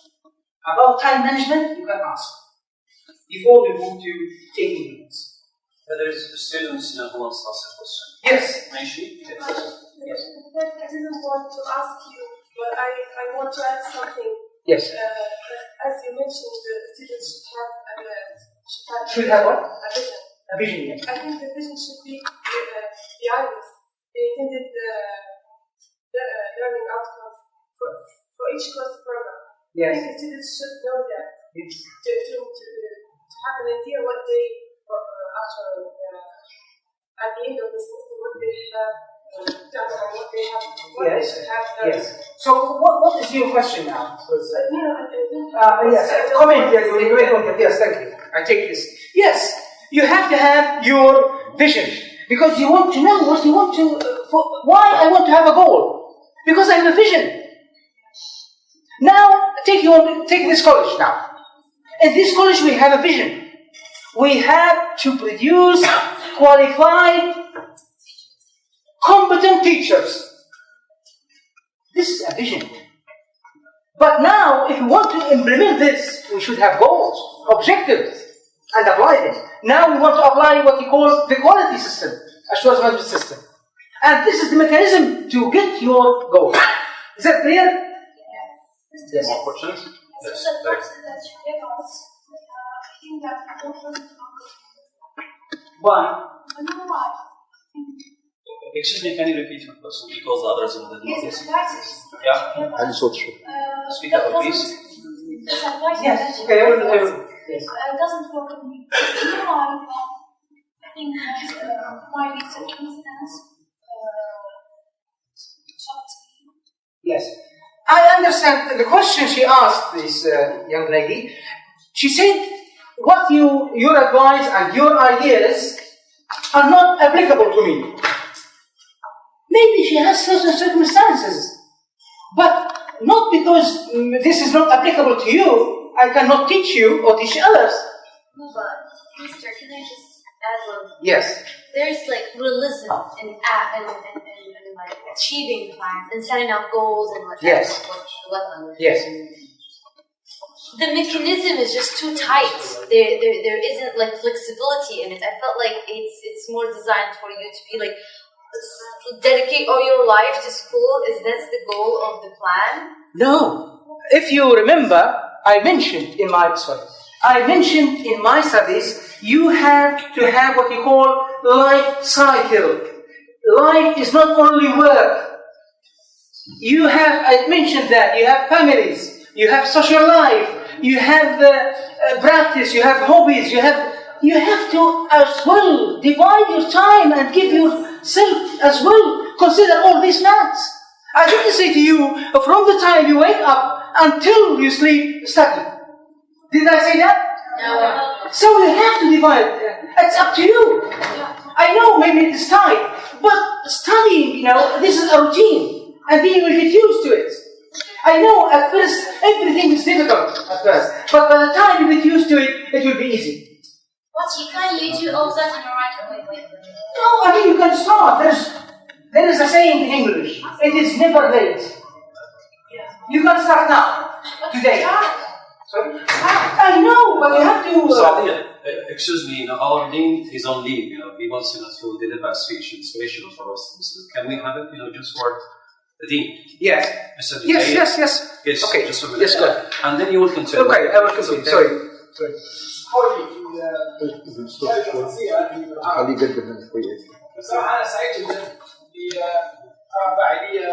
about time management, you can ask before we move to taking notes. There is a student who wants to ask a question. Yes. May she? Yes. Yes. I didn't want to ask you, but I want to add something. Yes. As you mentioned, the students Should have what? a vision. A vision, yes. I think the vision should be the ideas, the intended learning outcomes for each course program. Yes. I think the students should know that Yes. to have an idea what they after at the end of the semester what they have done or what they have Yes. they should have done. Yes. So what is your question now? Yes. Comment. Yes, thank you. I take this. Yes. You have to have your vision because you want to know what you want to. Why I want to have a goal? Because I have a vision. Now take this college now. In this college we have a vision. We have to produce qualified, competent teachers. This is a vision. But now, if we want to implement this, we should have goals, objectives, and apply them. Now we want to apply what we call the quality system, assurance management system. And this is the mechanism to get your goal. Is that clear? Yes. More questions? Yes. The question that you gave us, I think that I don't want to talk Why? I know why. Excuse me, can you repeat your question? Because the others in the Yes, advice. Yeah. عندي صوت شوي. Speak up, please. This advice Yes. that Okay, I will. Yes. doesn't work on me. You know why? I think that why the circumstance shocked me. Yes. I understand the question she asked this young lady. She said, what your advice and your ideas are not applicable to me. Maybe she has certain circumstances, but not because this is not applicable to you. I cannot teach you or teach others. No, but Mr. Can I just add one? Yes. There's like realism and like achieving plans and setting out goals and whatever. Yes. Yes. The mechanism is just too tight. There isn't like flexibility in it. I felt like it's more designed for you to be like dedicate all your life to school. Is that the goal of the plan? No. If you remember, I mentioned in my studies, you have to have what you call life cycle. Life is not only work. I mentioned that you have families, you have social life, you have practice, you have hobbies, you have to as well divide your time and give yourself as well. Consider all these facts. I didn't say to you, from the time you wake up until you sleep, study. Did I say that? No. So you have to divide. It's up to you. I know maybe it is tight, but studying, this is a routine, and then you will get used to it. I know at first everything is difficult at first, but by the time you get used to it, it will be easy. But you can't do all that in a right way. No, I mean you can start. There is a saying in English, it is never late. You can start now, today. Sorry? I know, but you have to. Excuse me, our dean is on leave. He wants to deliver a speech inspirational for us. Can we have it? Just for the dean. Yes. Yes. Yes. Okay. Just a minute. Yes, go. And then you will continue. Okay, I will continue. Sorry. بصراحة أنا سعيد جدا بفاعلية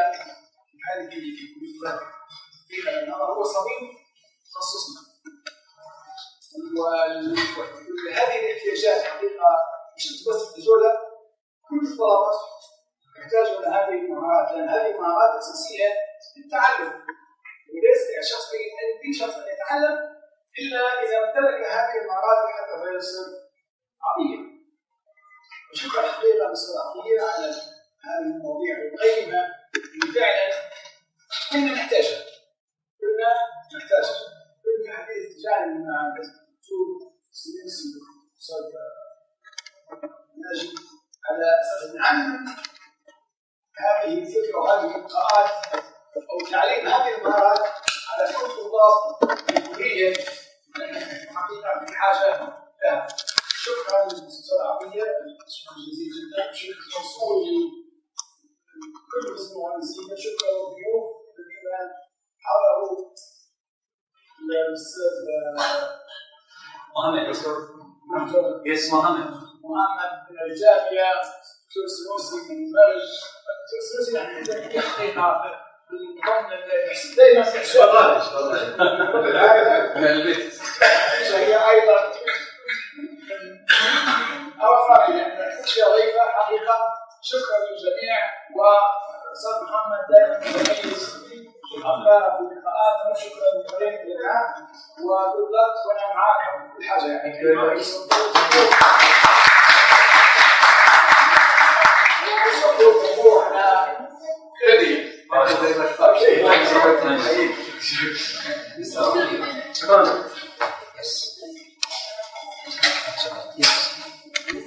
هذه الكلية لأنه هو صميم تخصصنا وهذه الاحتياجات حقيقة مش بس الجودة كل الطلبة يحتاجون هذه المهارات لأن هذه المهارات أساسية للتعلم وليس للشخص أن يتعلم إلا إذا امتلك هذه المهارات حتى يصير عظيم. شكرا حقيقة مستر عطية على هذه المواضيع القيمة اللي فعلا كلنا نحتاجها. كلنا في حديث جانب مع دكتور سيمنسي أستاذ ناجي على أساس نعلم هذه الفكرة وهذه اللقاءات أو تعليم هذه المهارات على كل طلاب الكلية حقيقة في حاجة لها. شكرا للأستاذ عطية، شكرا جزيلا جدا، شكرا موصول لكل المهندسين، شكرا للضيوف الذين حضروا الأستاذ محمد. يس محمد من الجامعة، دكتور سنوسي من المرج، دكتور سنوسي نحن حقيقة دائما في حساب هي أيضا أوفر يعني أشياء ضيفة حقيقة. شكرا للجميع وأستاذ محمد دائما متميز في الأفكار في اللقاءات. شكرا لفريق الإعلام وبالضبط وأنا معاكم في كل حاجة يعني.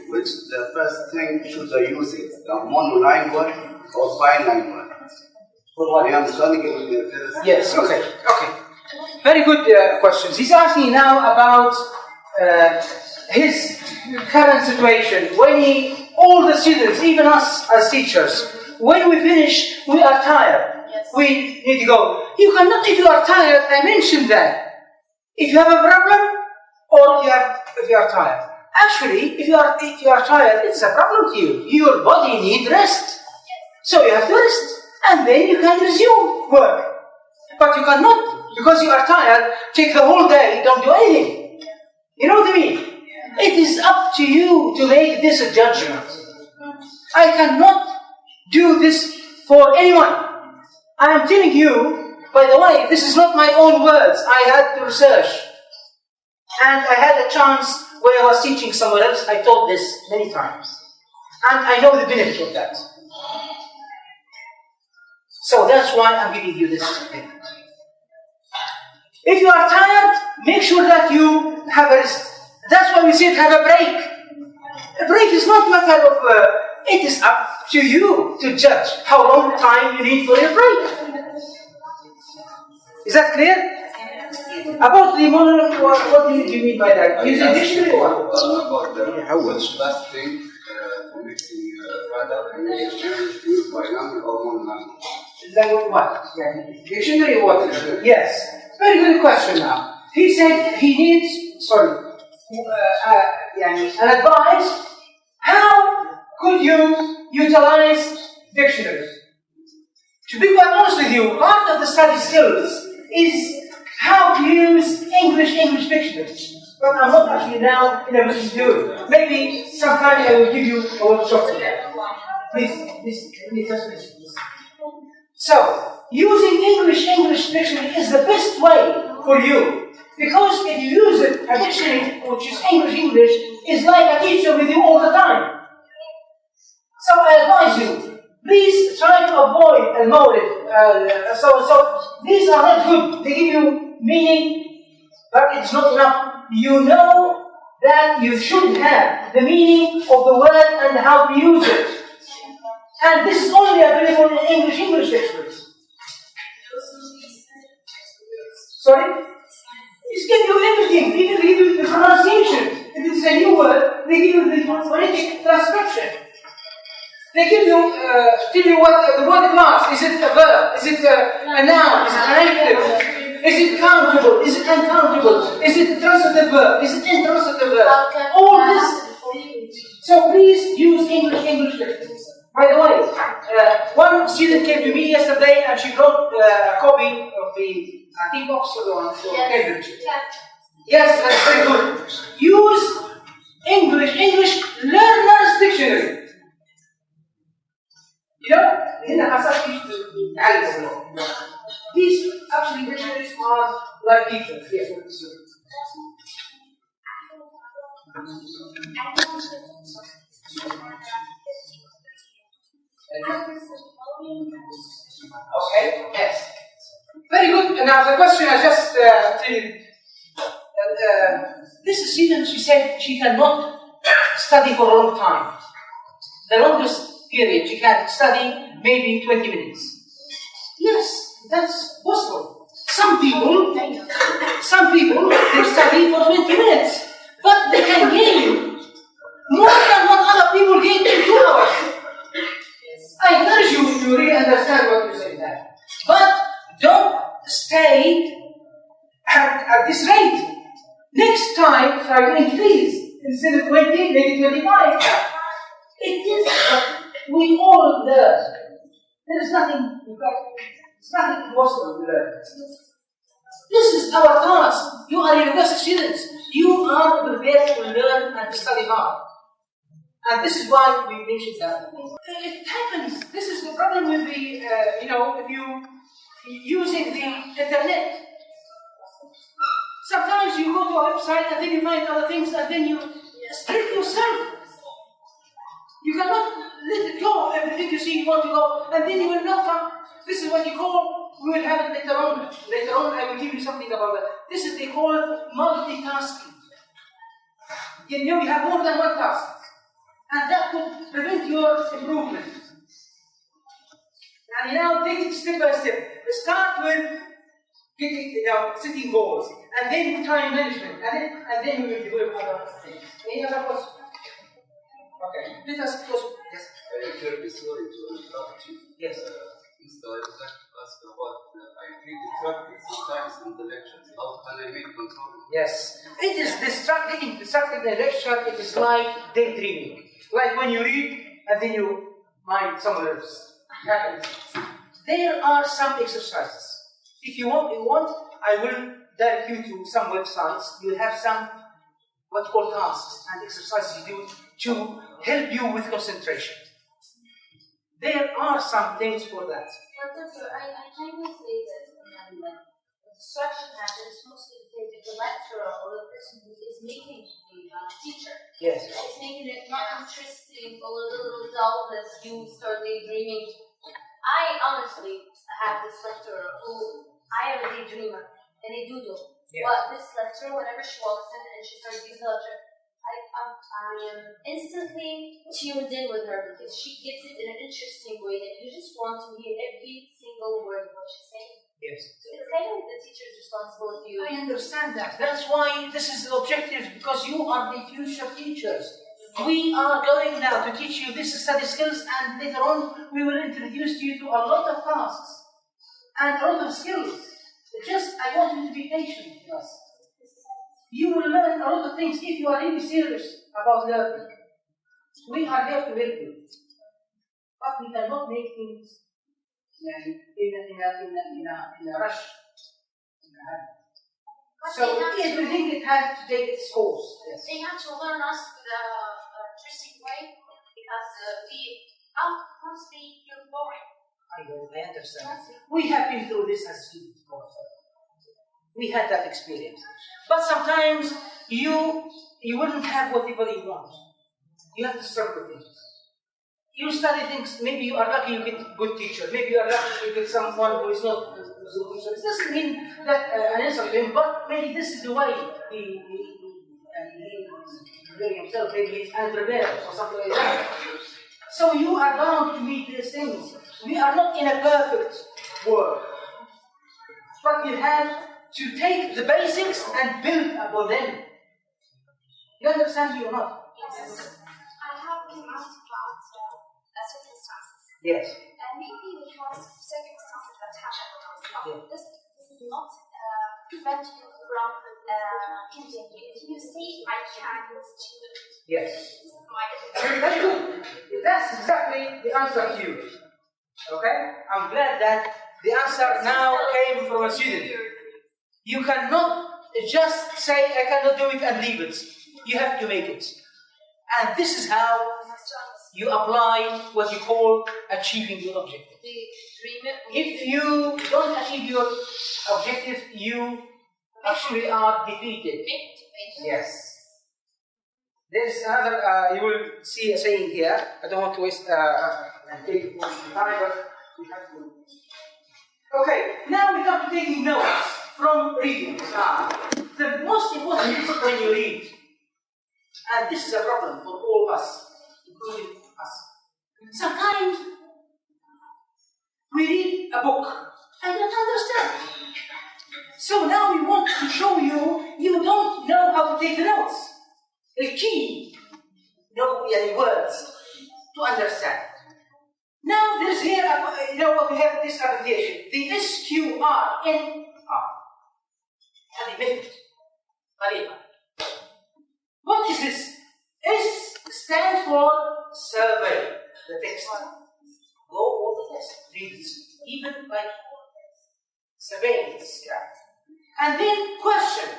Which the first thing should I use it? The monoline one or biline one? I am studying in the first. Yes, okay. Very good questions. He's asking now about his current situation. All the students, even us as teachers, when we finish, we are tired. Yes. We need to go. You cannot, if you are tired, I mentioned that. If you have a problem, or if you are tired. Actually, if you are tired, it's a problem to you. Your body needs rest. So you have to rest. And then you can resume work. But you cannot, because you are tired, take the whole day, don't do anything. You know what I mean? It is up to you to make this a judgment. I cannot do this for anyone. I am telling you, by the way, this is not my own words. I had to research. And I had a chance when I was teaching somewhere else, I told this many times. And I know the benefit of that. So that's why I'm giving you this benefit. If you are tired, make sure that you have a rest. That's why we said have a break. A break is not a matter of, it is up to you to judge how long time you need for your break. Is that clear? About the monologue, what do you mean by that? Use a dictionary or what? About the last thing for mixing product and use by number or monoline. Language what? Dictionary or what? Yes. Very good question now. He said he needs, an advice. How could you utilize dictionaries? To be quite honest with you, part of the study skills is how to use English dictionaries. But I'm not actually now in a position to do it. Maybe sometime I will give you a workshop for that. Please, let me just finish this. So, using English dictionary is the best way for you. Because if you use a dictionary which is English, it's like a teacher with you all the time. So I advise you, please try to avoid al-mawlid. So these are not good. They give you meaning, but it's not enough. You know that you should have the meaning of the word and how to use it. And this is only available in English dictionaries. Sorry? It's give you everything. everything. Even they give you the pronunciation. If it is a new word, they give you the phonetic transcription. They give you, tell you what the word class. Is it a verb? Is it a noun? Is it an adjective? Is it countable? Is it uncountable? Is it a transitive verb? Is it intransitive verb? All this. So please use English letters. By the way, one student came to me yesterday and she brought a copy of the, I think, Oxford one for Cambridge. Yes, that's very good. Use English Learner's Dictionary. You know, these actually dictionaries are like teachers. Yes, what is it? Okay, yes. Very good. And now the question I just tell you. This student, she said she cannot study for a long time. The longest period she can study maybe 20 minutes. Yes, that's possible. Some people, they study for 20 minutes, but they can gain more than what other people gain in 2 hours. I encourage you to really understand what you're saying there. But don't stay at this rate. Next time, try to increase. Instead of 20, maybe 25. It is, we all learn. There is nothing, it's nothing impossible to learn. This is our task. You are university students. You are prepared to learn and to study hard. And this is why we mentioned that. It happens. This is the problem with the, if you using the internet. Sometimes you go to a website and then you find other things and then you strip yourself. You cannot let it go. Everything you see, you want to go, and then you will not come. This is what you call, we will have it later on. Later on, I will give you something about that. This is they call multitasking. You know, you have more than one task. And that could prevent your improvement. And now take it step by step. Start with getting, setting goals, and then time management, and then we will develop other things. Any other questions? Okay. Let us close. Yes. Sorry to interrupt you. Yes. Mr. I would like to ask about, I feel distracted sometimes in the lectures. How can I make control? Yes. It is getting distracted in the lecture, it is like daydreaming. Like when you read and then you mind somewhere else. There are some exercises. If you want, I will direct you to some websites. You will have some what you call tasks and exercises you do to help you with concentration. There are some things for that. Professor, I kind of say that the distraction happens mostly because the lecturer or the person who is making the teacher. Yes. It's making it not interesting or a little dull as you start daydreaming. I honestly have this lecturer who I am a daydreamer and a doodle. Yes. But this lecturer, whenever she walks in and she starts using the lecture, I am instantly tuned in with her because she gets it in an interesting way that you just want to hear every single word of what she's saying. Yes. So it's kind of like the teacher's responsibility. I understand that. That's why this is the objective, because you are the future teachers. We are going now to teach you these study skills, and later on we will introduce you to a lot of tasks and a lot of skills. I want you to be patient with us. You will learn a lot of things if you are really serious about learning. We are here to help you. But we cannot make things in a rush. So everything it has to take its course. Yes. They have to learn us with an interesting way because once they feel boring. I understand. We have been through this as students. We had that experience. But sometimes you wouldn't have whatever you want. You have to struggle with things. You study things, maybe you are lucky you get a good teacher. Maybe you are lucky you get someone who is not. It doesn't mean that an insult to him, but maybe this is the way he himself, maybe he's unprepared or something like that. So you are bound to meet these things. We are not in a perfect world. But you have to take the basics and build upon them. You understand me or not? Yes. I have been asked about circumstances. Yes. And maybe we have circumstances that happen. This is not prevent you from continuing. If you say I can, yes. This is my That's good. That's exactly the answer to you. Okay? I'm glad that the answer now came from a student. You cannot just say I cannot do it and leave it. You have to make it. And this is how you apply what you call achieving your objective. If you don't achieve your objective, you actually are defeated. Yes. There's another, you will see a saying here. I don't want to waste and take much time, but we have to. Okay, now we come to taking notes from reading. The most important is when you read. And this is a problem for all of us, including us. Sometimes we read a book and don't understand. So now we want to show you, you don't know how to take the notes. The key, words to understand. Now there's here, we have this abbreviation, the SQRNR, and the method. What is this? S stands for survey the text. Go over the text, read it, even by surveying this guy. And then question.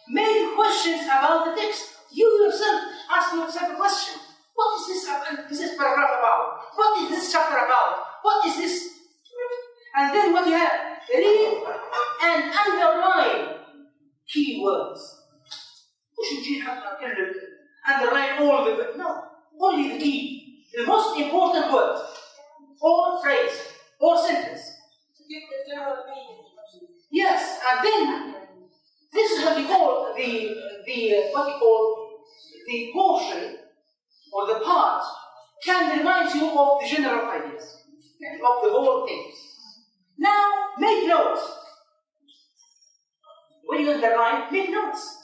Make questions about the text. You yourself ask yourself a question. What is this paragraph about? What is this chapter about? What is this? And then what you have? Read and underline keywords. Underline all of it. No, only the key. The most important word, or phrase, or sentence. To give the general meaning. Yes, and then this is what we call the portion or the part can remind you of the general ideas of the whole things. Now make notes. When you underline, make notes.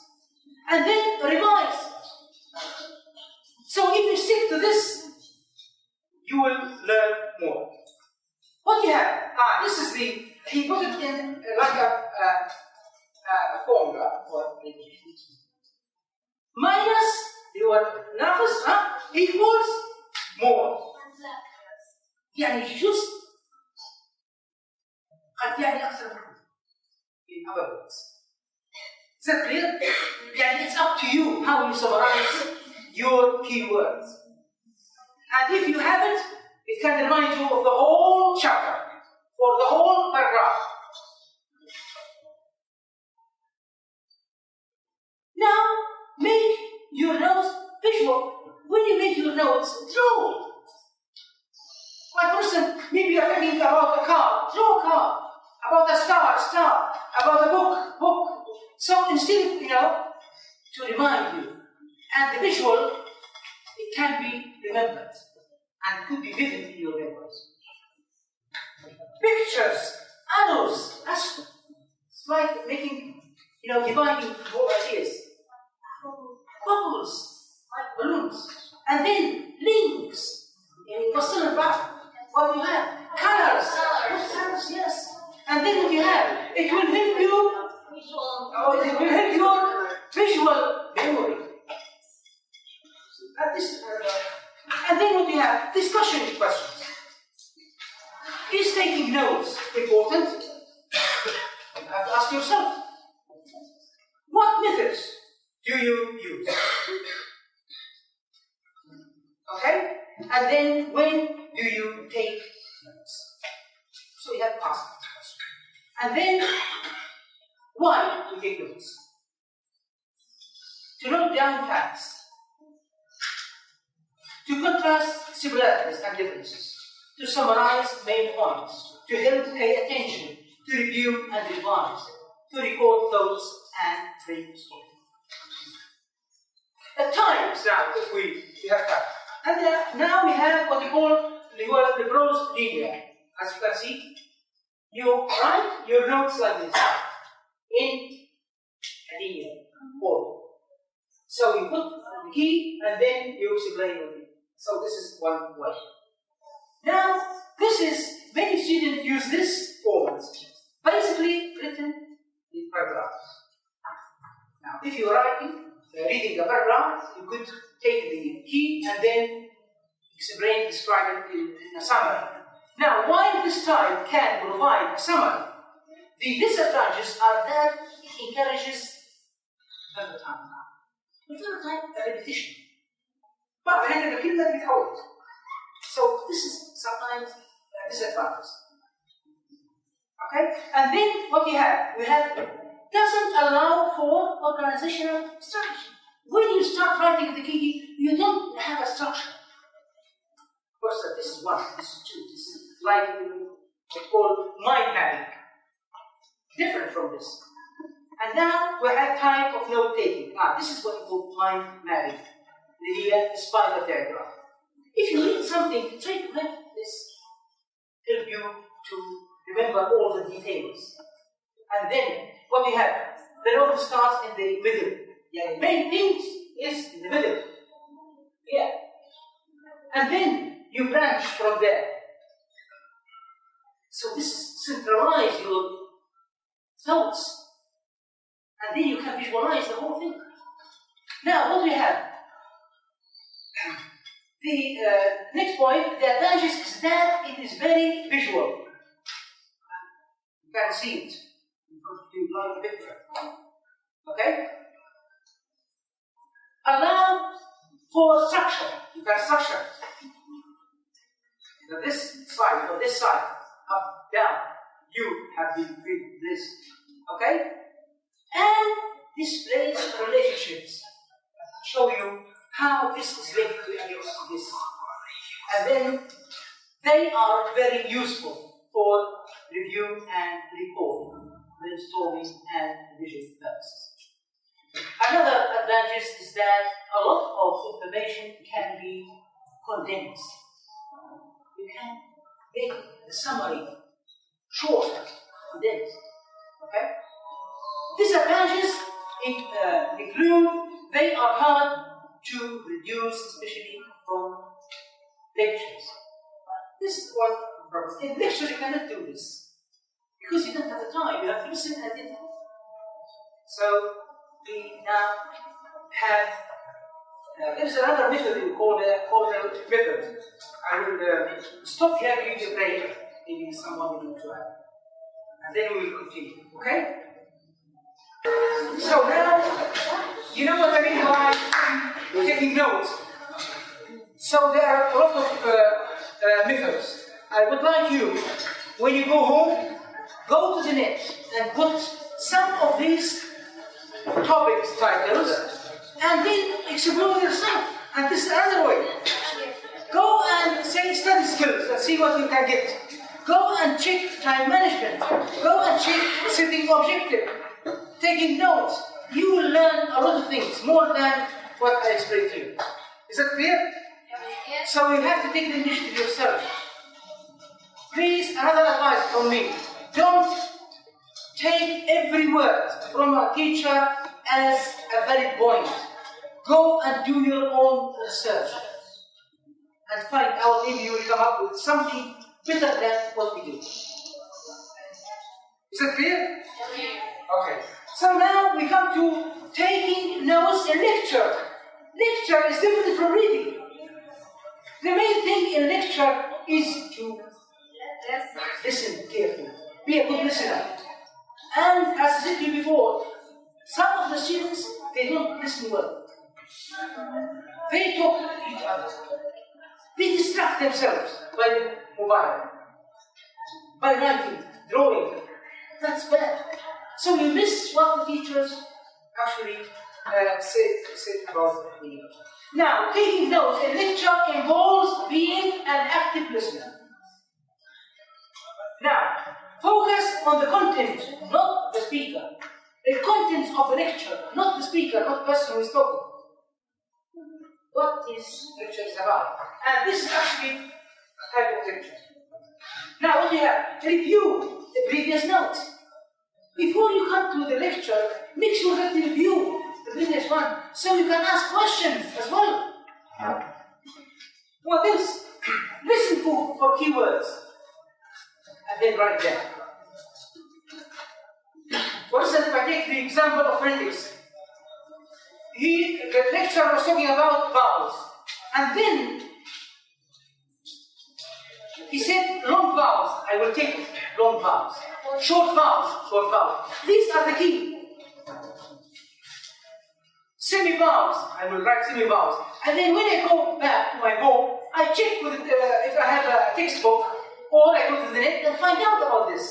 And then revise. So if you stick to this, you will learn more. What do you have? This is he put it in like a formula. Minus your numbers equals more. يعني just قد يعني أكثر منه. In other words. Is that clear? يعني it's up to you how you summarize your keywords. And if you have it, it can remind you of the whole chapter or the whole paragraph. Now, make your notes visual. When you make your notes, draw. Like for instance, maybe you're thinking about a car, draw a car. About a star. About a book. So instead of, to remind you, and the visual, it can be remembered and could be vivid in your memories. Pictures, arrows, it's like making, dividing more ideas. Bubbles, like balloons. And then links. What do you have? Colors. Colors, yes. And then what you have? It will help you. It will help your visual memory. And then what you have? Discussion questions. Is taking notes important? You have to ask yourself. What methods do you use? Okay? And then when do you take notes? So you have to ask this question. And then why do you take notes? To note down facts. To contrast similarities and differences. To summarize main points. To help pay attention. To review and revise. To record thoughts and brainstorm. At times now, if we have time. And now we have what we call the prose linear. As you can see, you write your notes like this. in the order. So you put the key and then you explain it. So this is one way. Now, this is, many students use this format, basically written in paragraphs. Now, if you're reading a paragraph, you could take the key and then describe it in a summary. Now, while this style can provide a summary, the disadvantages are that it encourages further time. Further time, a repetition. But the key that we hold. So this is sometimes a disadvantage. Okay? And then what we have doesn't allow for organizational structure. When you start writing the key, you don't have a structure. First, this is one, this is two, this is like what's called mind mapping. Different from this. And now we have type of note taking. This is what we call mind mapping. The spider diagram. If you read something, try to have this help you to remember all the details. And then what we have, the note starts in the middle. The main thing is in the middle. Yeah. And then you branch from there. So this centralizes your thoughts. And then you can visualize the whole thing. Now, what do we have? The next point, the advantage is that it is very visual. You can see it in front of you like a picture. Okay? Allow for structure. You can structure this side or this side, up, down. You have been with this. Okay? And displays relationships. Show you how this is linked to this. And then they are very useful for review and report, brainstorming and revision purposes. Another advantage is that a lot of information can be condensed. You can make the summary shorter, condensed. Okay? Disadvantages include they are hard to reduce, especially from lectures. This is one problem. In lectures, you cannot do this because you don't have the time. You have to listen and edit. So we now have. There is another method called the method. I will stop here, give you a break. Maybe someone will try, and then we will continue. Okay? So now, you know what I mean by taking notes. So there are a lot of methods. I would like you, when you go home, go to the net and put some of these topics, titles, and then explore yourself. And this is another way. Go and say study skills and see what you can get. Go and check time management. Go and check setting objective. Taking notes, you will learn a lot of things, more than what I explained to you. Is that clear? Yes. So you have to take the initiative yourself. Please, another advice from me. Don't take every word from a teacher as a valid point. Go and do your own research. And find out, maybe you will come up with something better than what we do. Is that clear? Okay. So now we come to taking notes in lecture. Lecture is different from reading. The main thing in lecture is to listen carefully. Be a good listener. And as I said to you before, some of the students, they don't listen well. They talk to each other. They distract themselves by the mobile, by writing, drawing. That's bad. So you miss what the teachers actually said about me. Now, taking notes in lecture involves being an active listener. Now, focus on the content, not the speaker. The content of the lecture, not the speaker, not the person who is talking. What this lecture is about. And this is actually a type of lecture. Now, what do you have? Review the previous notes. Before you come to the lecture, make sure that you review the previous one so you can ask questions as well. What else? Listen for keywords and then write them. For instance, if I take the example of phonetics, the lecturer was talking about vowels, and then he said long vowels, I will take long vowels. Short vowels, short vowels. These are the key. Semi-vowels, I will write semi-vowels. And then when I go back to my book, I check with if I have a textbook, or I go to the net and find out about this.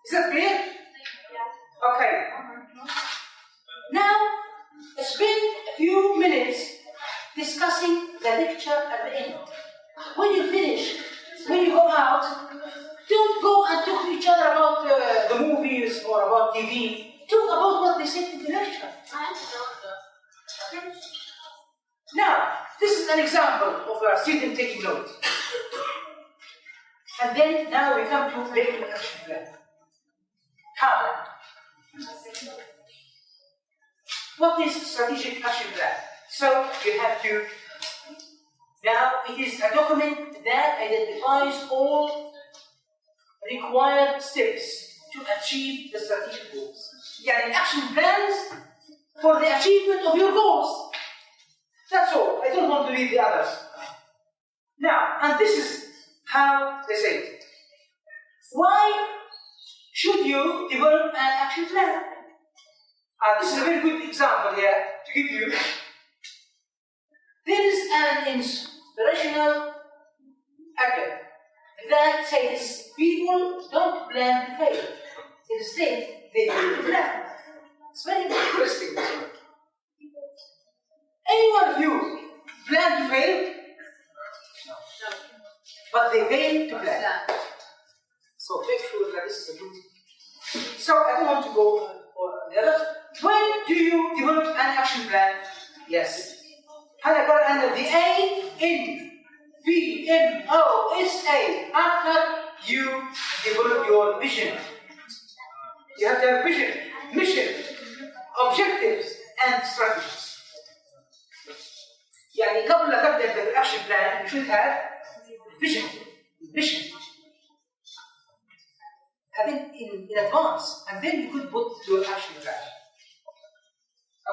Is that clear? Okay. Now, spend a few minutes discussing the lecture at the end. When you finish, when you go out, don't go and talk to each other about the movies or about TV. Talk about what they said in the lecture. Now, this is an example of a student taking notes. And then now we come to making an action plan. How? What is strategic action plan? So you have to. Now it is a document that identifies all required steps to achieve the strategic goals. Yani action plans for the achievement of your goals. That's all. I don't want to read the others. Now, and this is how they say it. Why should you develop an action plan? This is a very good example here to give you. There is an inspirational article that says people don't plan to fail. Instead, they plan. It's very interesting. Any one of you plan to fail? No. But they fail to plan. So make sure that this is a good. So I don't want to go for the others. When do you develop an action plan? Yes. هذا قال أن the ANVMOSA after you develop your vision. You have to have vision, mission, objectives, and strategies. يعني قبل لا تبدأ بالأكشن plan you should have vision, mission. Have it in advance, and then you could put your action plan.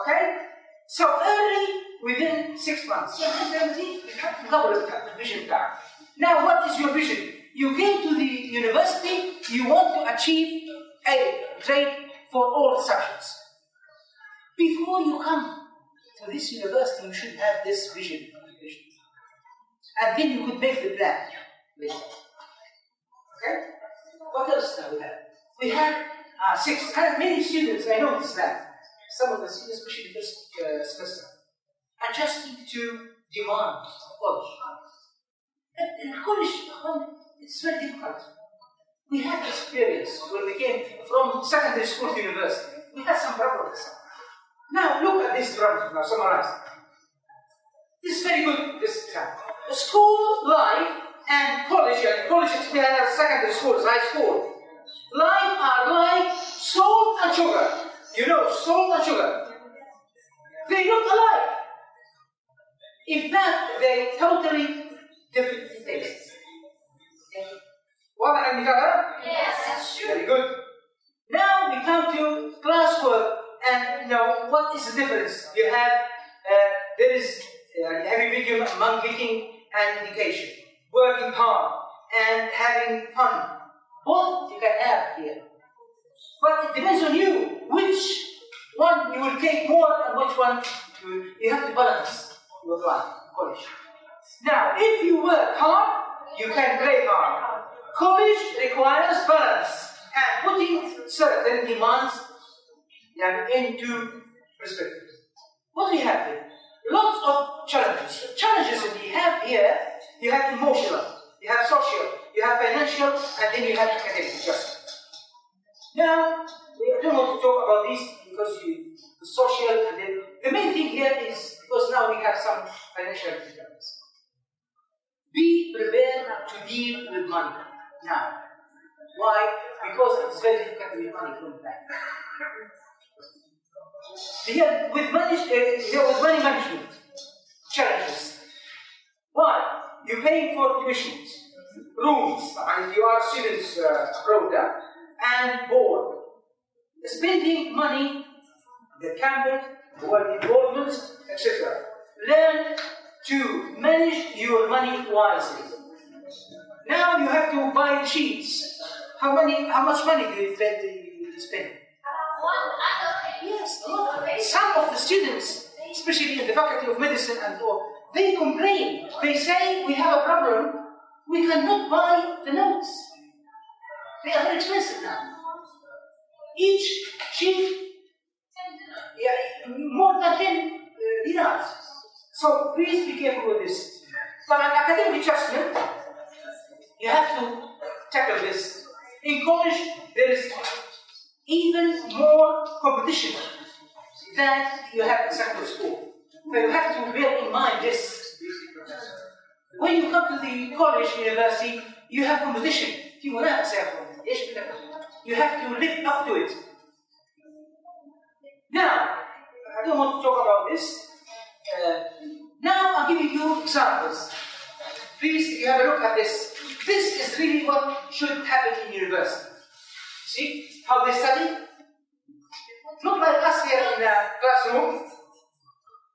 Okay? So early, within 6 months. You have to cover the vision plan. Now, what is your vision? You came to the university, you want to achieve a grade for all subjects. Before you come to this university, you should have this vision. And then you could make the plan later. Okay? What else now we have? We have 6. Many students, I know this plan. Some of the students, especially the first semester, adjusting to demands of college. In college, it's very difficult. We had experience when we came from secondary school to university. We had some problems. Now look at these problems now, summarized. This is very good, this example. School life and college experience as secondary schools, high school. Life are like salt and sugar. You know, salt and sugar. They look alike. In fact, they totally different tastes. واضح المثال؟ Yes. Very good. Now we come to classwork, and what is the difference? You have there is heavy medium among getting an education, working hard, and having fun. Both you can have here. But it depends on you, which one you will take more and which one you have to balance your life, college. Now, if you work hard, you can play hard. College requires balance and putting certain demands into perspective. What do we have here? Lots of challenges. The challenges that we have here, you have emotional, you have social, you have financial, and then you have academic adjustment. Now, I don't want to talk about these because the social, and then the main thing here is because now we have some financial difficulties. Be prepared to deal with money. Now, Why? Because it's very difficult to get money from the bank. Here, with money management challenges. Why? You're paying for tuitions, rooms, and if you are students abroad, and board. Spending money, the campus, work involvements, etc. Learn to manage your money wisely. Now you have to buy sheets. How much money do you spend? Yes, a lot. Some of the students, especially in the Faculty of Medicine and all, they complain. They say, we have a problem. We cannot buy the notes. They are very expensive now. Each sheet, more than 10 dinars. So please be careful with this. From an academic adjustment, you have to tackle this. In college, there is even more competition than you have in secondary school. So you have to bear in mind this. When you come to the college, university, you have competition. You have to live up to it. Now, I don't want to talk about this. Now I'm giving you examples. Please, if you have a look at this, this is really what should happen in university. See how they study? Not like us here in the classroom.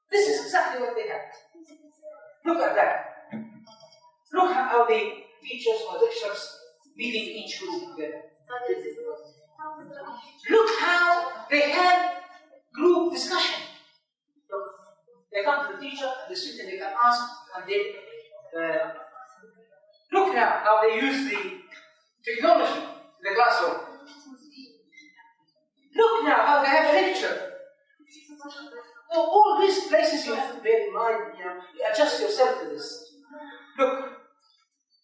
This is exactly what they have. Look at that. Look at how the teachers or lecturers meeting each group together. Look how they have group discussion. Look, they come to the teacher and the student, they can ask, and they look now how they use the technology in the classroom. Look now how they have a lecture. So all these places you have to bear in mind, you adjust yourself to this. Look,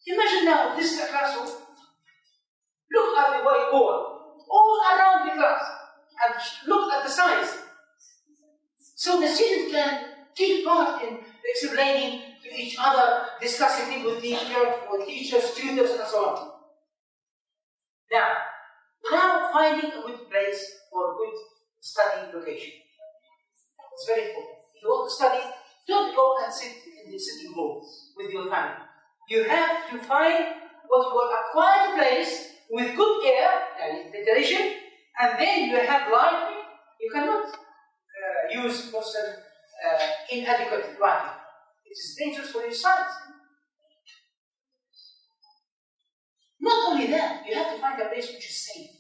imagine now this is a classroom. Look at the whiteboard all around the class and look at the size. So the student can take part in explaining to each other, discussing things with teachers, tutors, and so on. Now finding a good place or a good study location. It's very important. If you want to study, don't go and sit in the sitting halls with your family. You have to find what you call a quiet place with good air and ventilation, and then you have light. You cannot use inadequate lighting. It is dangerous for your sight. Not only that, you have to find a place which is safe.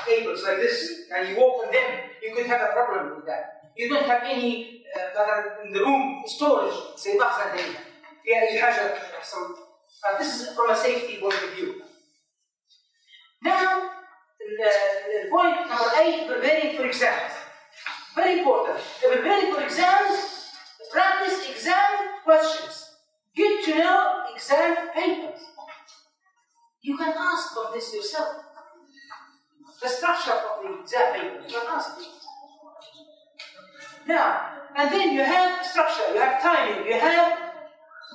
Tables like this, and you walk on them, you could have a problem with that. You don't have any in the room storage. Say بحث في أي حاجة تحصل. This is from a safety point of view. Now, the point number 8, preparing for exams. Very important. Preparing for exams, practice exam questions. Get to know exam papers. You can ask for this yourself. The structure of the exam paper, you can ask it. Now, and then you have structure, you have timing, you have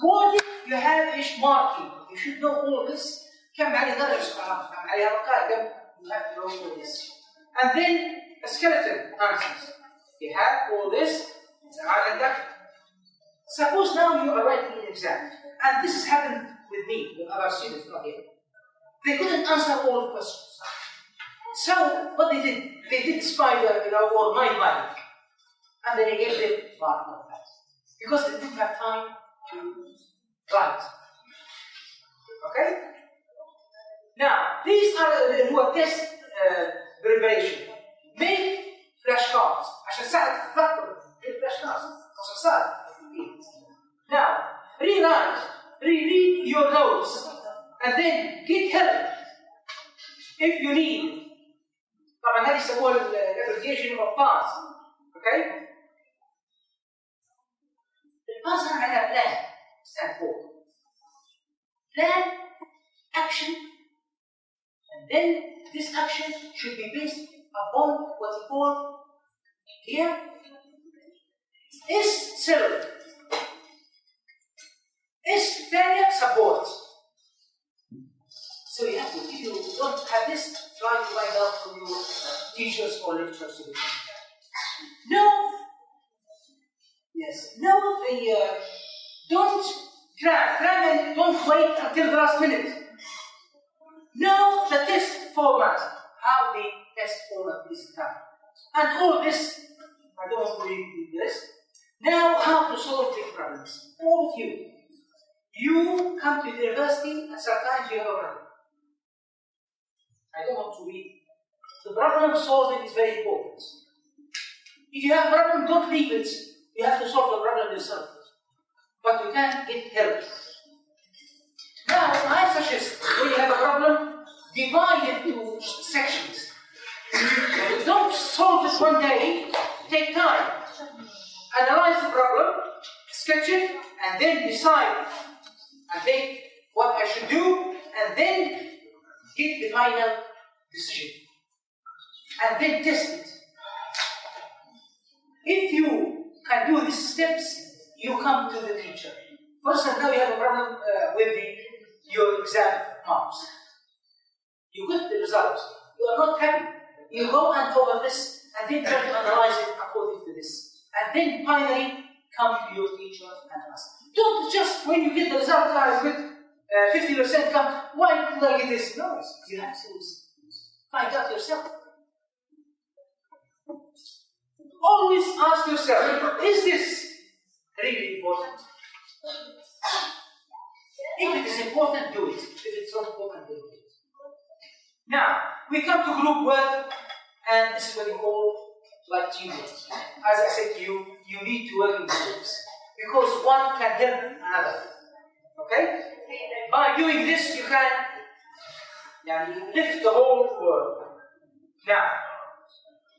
wording, you have marking. You should know all this. كم عليه درجة سبحان كم عليها بقايا you have to know all this. And then a skeleton answers. You have all this. Suppose now you are writing an exam, and this has happened with me, with other students, not here. They couldn't answer all the questions. So what they did spider, or mind magic, and then they gave them mark like that because they didn't have time to write. Okay. Now these are test preparation. Make flashcards. عشان تساعد تفكر في flashcards. عشان تساعد. Now reread your notes, and then get help if you need. طبعا هذه يسموها الابلكيشن of pass. Okay. الباس أنا عليها plan stand for plan action, and then this action should be based upon what you call here is self, is failure support. So you have to, if you don't have this, try to find out from your teachers or lecturers to be No. Yes. No, don't cram and don't wait until the last minute. Know the test format, how the test format is done. And all this, I don't want to read this. Now, how to solve the problems. All of you. You come to the university and sometimes you have a problem. I don't want to read. The problem solving is very important. If you have a problem, don't leave it. You have to solve the problem yourself. But you can get help. Now, I suggest when you have a problem, divide it into sections. Don't solve it one day. Take time. Analyze the problem, sketch it, and then decide and think what I should do, and then get the final decision. And then test it. If you can do these steps, you come to the teacher. For instance, now you have a problem with your exam marks. You get the result. You are not happy. You go and over this, and then try to analyze it according to this. And then finally come to your teacher and ask. Don't just when you get the result, I get 50% come, why did I get this? No, you have to find out yourself. Always ask yourself, is this really important? If it is important, do it. If it's not important, don't do it. Now, we come to group work, and this is what we call like teamwork. As I said to you, you need to work in groups because one can help another. Okay? By doing this, you can lift the whole world. Now,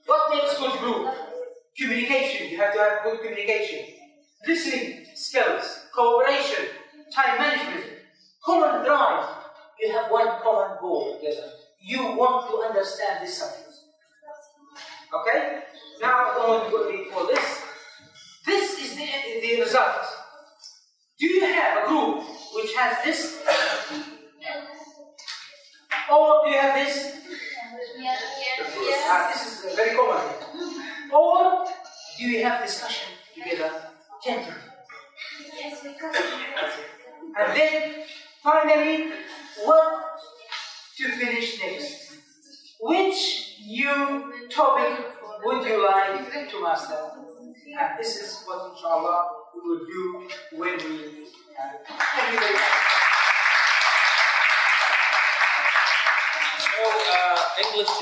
what makes good group? Communication. You have to have good communication. Listening skills, cooperation, time management, common drive. You have one common goal together. You want to understand this subject. Okay? Now I don't want to go for this. This is the result. Do you have a group which has this? Or do you have this? Yes. This is very common. Or do you have discussion together? Gentlemen. Yes. And then finally, what to finish next? Which new topic would you like to master? And this is what, inshallah, we will do when we have it. Thank you very much. So, English